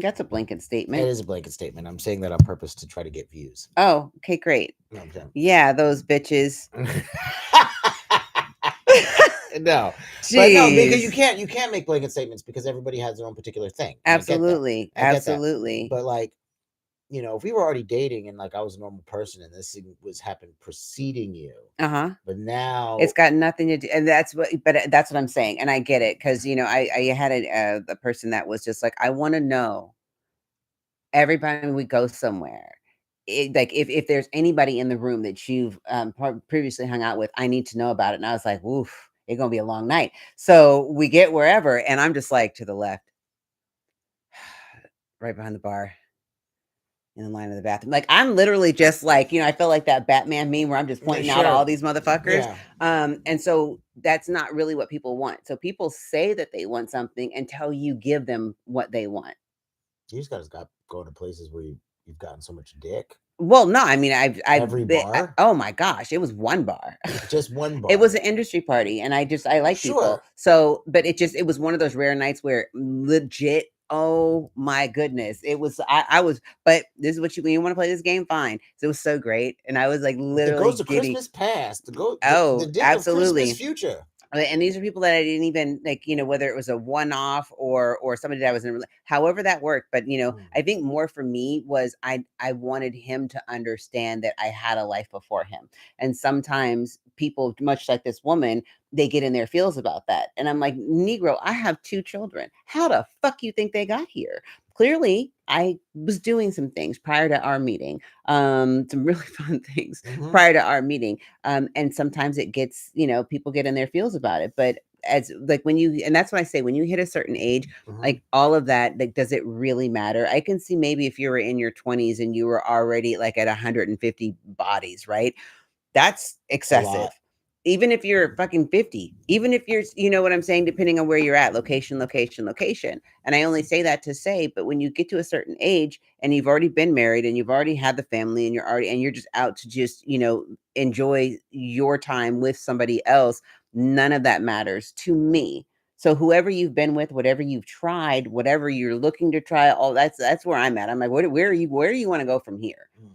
that's a blanket It statement. is a blanket statement. I'm saying that on purpose to try to get views. Oh, okay, great. No, I'm saying. Yeah, those bitches. No, but no, because Jeez. you can't make blanket statements because everybody has their own particular thing. And Absolutely. I get that. Absolutely. But like, if we were already dating and like I was a normal person and this thing was happened preceding you, Uh-huh. but now It's got nothing to do, and that's what I'm saying, and I get it, because I had a person that was just like, I want to know every time we go somewhere, like if there's anybody in the room that you've previously hung out with, I need to know about it. And I was like, oof, it's gonna be a long night. So we get wherever, and I'm just like, to the left, right behind the bar, in the line of the bathroom. Like, I'm literally just like, I feel like that Batman meme where I'm just yeah, pointing out all sure, these motherfuckers. yeah, And so that's not really what people want. So people say that they want something until you give them what they want. you just gotta got going to places where you've gotten so much dick. Well, no, I mean, Every bar, oh my gosh, it was one bar. just one It was bar, an industry party, and I like people. sure. So, but it was one of those rare nights where legit Oh my goodness. It was I was but this is what you when you want to play this game, fine. So it was so great. And I was like The literally Ghost of getting Christmas Past, the oh, Dick of Christmas absolutely. Future. And these are people that I didn't even like, whether it was a one-off or somebody that was in however that worked. But Mm. I think more for me was I wanted him to understand that I had a life before him. And sometimes people, much like this woman, they get in their feels about that. And I'm like, Negro, I have 2 children. How the fuck you think they got here? Clearly, I was doing some things prior to our meeting, some really fun things Mhm. prior to our meeting, and sometimes it gets, people get in their feels about it. But as like when you and that's what I say, when you hit a certain age, Mhm. like all of that, like, does it really matter? I can see maybe if you were in your 20s and you were already like at 150 bodies, right? That's A lot. excessive. Even if you're fucking 50, even if you're, you know what I'm saying, depending on where you're at, location, location, location. And I only say that to say, but when you get to a certain age and you've already been married and you've already had the family and you're just out to just, enjoy your time with somebody else, none of that matters to me. So whoever you've been with, whatever you've tried, whatever you're looking to try, all that's where I'm at. I'm like, where do you want to go from here? Mm.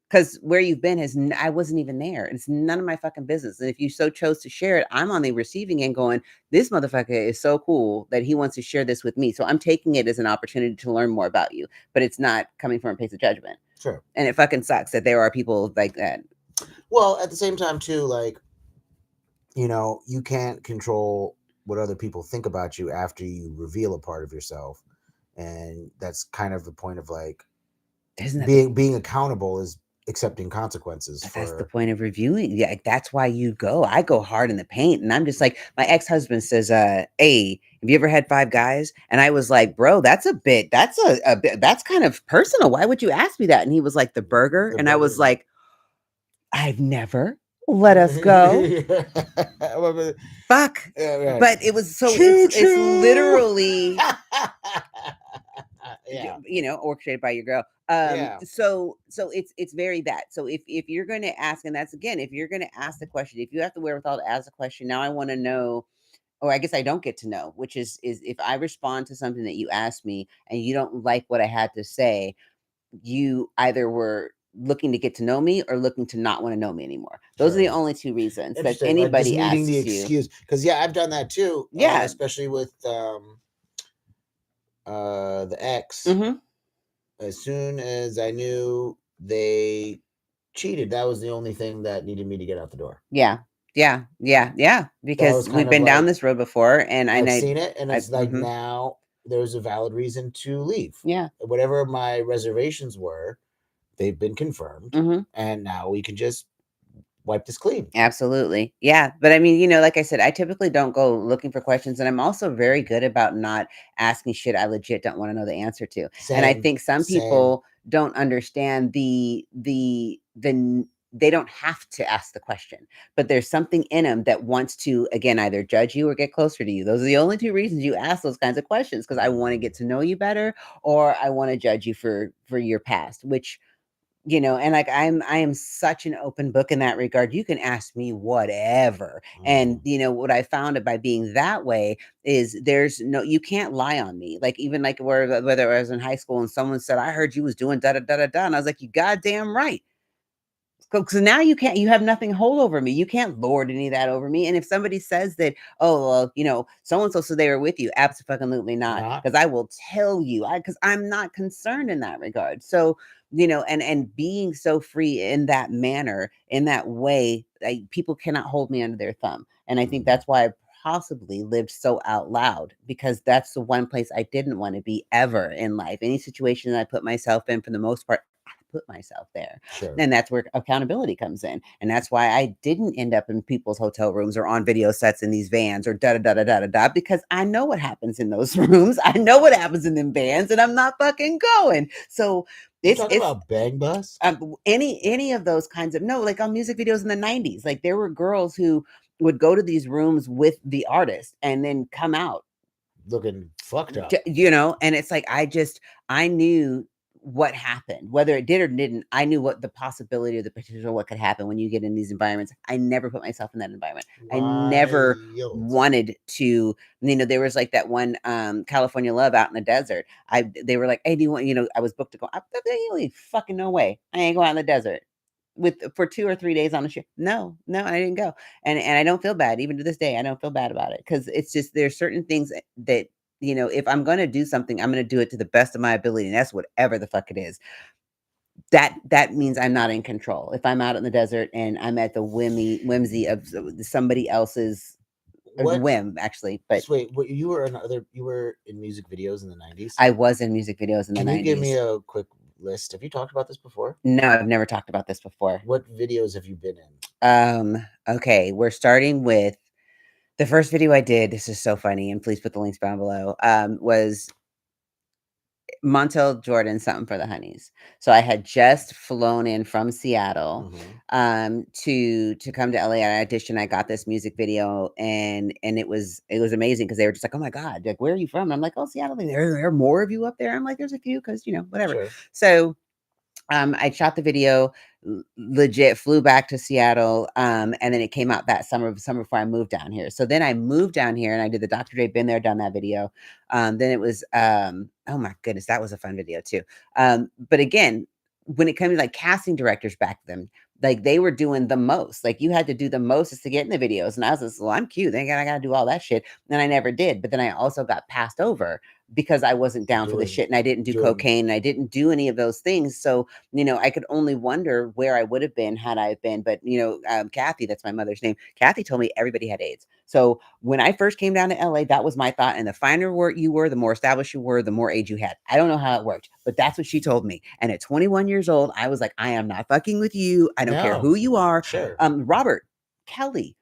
Because where you've been I wasn't even there. It's none of my fucking business. And if you so chose to share it, I'm on the receiving end going, this motherfucker is so cool that he wants to share this with me. So I'm taking it as an opportunity to learn more about you, but it's not coming from a place of judgment. Sure. And it fucking sucks that there are people like that. Well, at the same time, too, like, you can't control what other people think about you after you reveal a part of yourself. And that's kind of the point of like Isn't that being accountable is accepting consequences but that's the for. point of reviewing. Yeah, that's why you go. I go hard in the paint. And I'm just like, my ex-husband says, hey, have you ever had 5 guys? And I was like, bro, that's a bit, that's kind of personal. Why would you ask me that? And he was like, the burger. The And I was burger. like, I've never let us go. Fuck. Yeah, right. But it was so Choo it's choo. literally Yeah. orchestrated by your girl. Yeah. So it's very that. So if you're going to ask, and that's again, if you're going to ask the question, if you have the wherewithal to ask the question, now I want to know, or I guess I don't get to know, which is if I respond to something that you asked me and you don't like what I had to say, you either were looking to get to know me or looking to not want to know me anymore. Those are the Sure. only 2 reasons that Interesting. Like just anybody needing the asks you. excuse. Because yeah, I've done that too. Yeah. Especially with the ex. Hmm. As soon as I knew they cheated, that was the only thing that needed me to get out the door. Yeah. Yeah. Yeah. Yeah. That Because was kind we've of been down like this road before, and I've seen it, and it's like mhm. now there's a valid reason to leave. Yeah. Whatever my reservations were, they've been confirmed, Hmm. and now we can just wipe this clean. Absolutely. Yeah. But I mean, like I said, I typically don't go looking for questions. And I'm also very good about not asking shit I legit don't want to know the answer to. And I Same, think some same. people don't understand they don't have to ask the question, but there's something in them that wants to, again, either judge you or get closer to you. Those are the only 2 reasons you ask those kinds of questions, because I want to get to know you better, or I want to judge you for your past, which, and like I am such an open book in that regard. You can ask me whatever. And what I found by being that way is you can't lie on me. Like, even like whether I was in high school and someone said, I heard you was doing da da da da da. And I was like, you goddamn right. So now you have nothing hold over me. You can't lord any of that over me. And if somebody says that, oh, well, so and so, so they were with you, absolutely not. Not. Because I will tell you, because I'm not concerned in that regard. So, and being so free in that manner, in that way, people cannot hold me under their thumb. And I think that's why I possibly lived so out loud, because that's the one place I didn't want to be ever in life. Any situation that I put myself in, for the most part, put myself there. Sure. And that's where accountability comes in. And that's why I didn't end up in people's hotel rooms or on video sets in these vans or da da da da da da, because I know what happens in those rooms. I know what happens in them vans, and I'm not fucking going. So You're talking about Bang Bus? Any of those kinds of, no, like on music videos in the 90s, like there were girls who would go to these rooms with the artist and then come out looking fucked up. and it's like I knew what happened, whether it did or didn't. I knew what the possibility or the potential what could happen when you get in these environments. I never put myself in that environment. I never Wild. wanted to, there was like that one California Love out in the desert. They were like, hey, do you want, I was booked to go. Fucking no way. I ain't going out in the desert for 2 or 3 days on a shoot. No, I didn't go. And I don't feel bad. Even to this day, I don't feel bad about it. Cause it's just, there's certain things that, if I'm going to do something, I'm going to do it to the best of my ability. And that's whatever the fuck it is. That means I'm not in control. If I'm out in the desert and I'm at the whimsy of somebody else's What? whim, actually. But Just wait, what, you were in music videos in the 90s? I was in music videos in the 90s. Can you give me a quick list? Have you talked about this before? No, I've never talked about this before. What videos have you been in? Okay, we're starting with the first video I did. This is so funny, and please put the links down below. Was Montel Jordan, Something for the Honeys. So I had just flown in from Seattle to come to LA. I auditioned. I got this music video, and it was amazing because they were just like, oh my God, like, where are you from? And I'm like, oh, Seattle. Like, there are more of you up there. I'm like, there's a few because whatever. Sure. So I shot the video, legit flew back to Seattle, and then it came out that summer before I moved down here. So then I moved down here and I did the Dr. Dre Been There, Done That video. Then it was, oh my goodness, that was a fun video too. But again, when it comes to like casting directors back then, like they were doing the most. Like you had to do the most just to get in the videos. And I was just, well, I'm cute. I gotta do all that shit. And I never did. But then I also got passed over because I wasn't down for the shit and I didn't do cocaine and I didn't do any of those things. So, I could only wonder where I would have been had I been. But, Kathy, that's my mother's name. Kathy told me everybody had AIDS. So when I first came down to LA, that was my thought. And the finer you were, the more established you were, the more age you had. I don't know how it worked, but that's what she told me. And at 21 years old, I was like, I am not fucking with you. I don't care who you are. Sure. Robert Kelly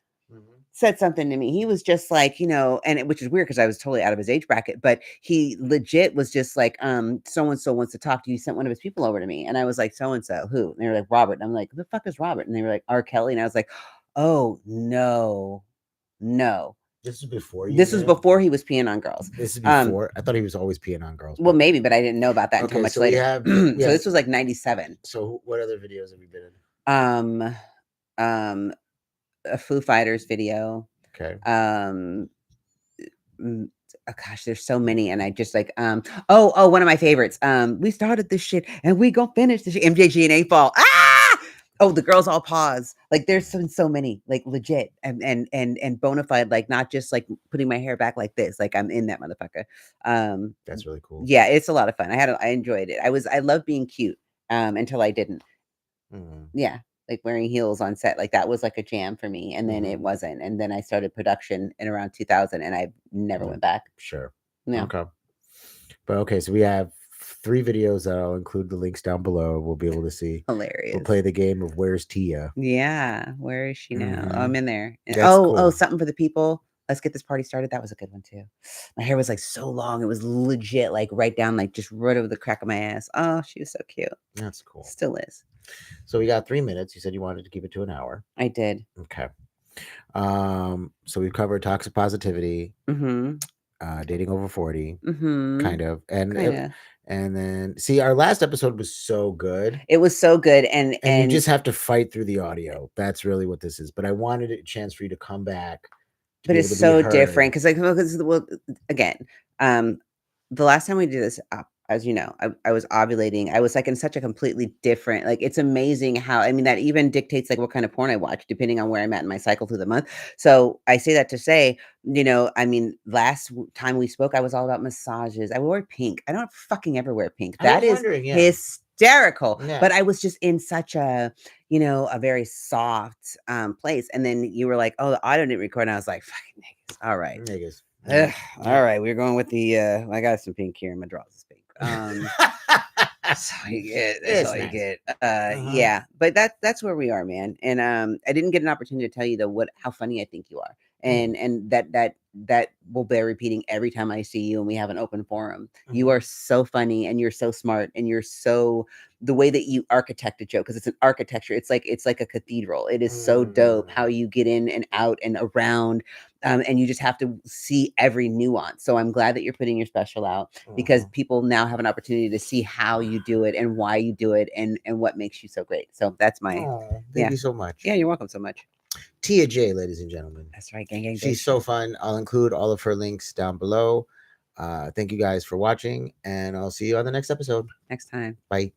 said something to me. He was just like, which is weird because I was totally out of his age bracket, but he legit was just like, so-and-so wants to talk to you. He sent one of his people over to me. And I was like, so-and-so, who? And they were like, Robert. And I'm like, who the fuck is Robert? And they were like, R. Kelly. And I was like, oh, no. This was before you. This was before he was peeing on girls. This is before. I thought he was always peeing on girls. Well, maybe, but I didn't know about that until much later. So this was like 97. So what other videos have you been in? A Foo Fighters video. Okay. Oh gosh, there's so many, and I just like one of my favorites. We started this shit and we gonna finish this shit. MJG and 8 Ball. Oh, the girls all pause. Like there's so many, like legit and bona fide, like not just like putting my hair back like this. Like I'm in that motherfucker. That's really cool. Yeah, it's a lot of fun. I enjoyed it. I love being cute until I didn't. Yeah. Like wearing heels on set, like that was like a jam for me. And then it wasn't. And then I started production in around 2000 and I never went back. Sure. Yeah. Okay. But okay, so we have 3 videos that I'll include the links down below. We'll be able to see. Hilarious. We'll play the game of Where's Tia? Yeah. Where is she now? Oh, I'm in there. Cool. Something for the people. Let's get this party started. That was a good one too. My hair was like so long. It was legit, like right down, like just right over the crack of my ass. Oh, she was so cute. That's cool. Still is. So we got 3 minutes. You said you wanted to keep it to an hour. I did. Okay. So we've covered toxic positivity, dating over 40, kind of, and then see, our last episode was so good. It was so good, and you just have to fight through the audio. That's really what this is. But I wanted a chance for you to come back. But it's so different because, again, the last time we did this, as you know, I was ovulating. I was like in such a completely different, like, it's amazing how, that even dictates like what kind of porn I watch, depending on where I'm at in my cycle through the month. So I say that to say, last time we spoke, I was all about massages. I wore pink. I don't fucking ever wear pink. That is hysterical. Yeah. But I was just in such a, a very soft place. And then you were like, oh, the audio didn't record. And I was like, fucking niggas. All right. Niggas. All right. We're going with the, I got some pink here. My drawers is pink. That's all you get. That's all you get. Yeah, but that's where we are, man. And I didn't get an opportunity to tell you though how funny I think you are, and that will bear repeating every time I see you and we have an open forum. You are so funny and you're so smart and you're so, the way that you architect a joke, because it's an architecture. It's like a cathedral. It is so dope how you get in and out and around And you just have to see every nuance. So I'm glad that you're putting your special out because people now have an opportunity to see how you do it and why you do it and what makes you so great. So that's my Thank you so much. yeah, you're welcome so much. Tia J, ladies and gentlemen. That's right, gang. She's so fun. I'll include all of her links down below. Thank you guys for watching, and I'll see you on the next episode. Next time. Bye.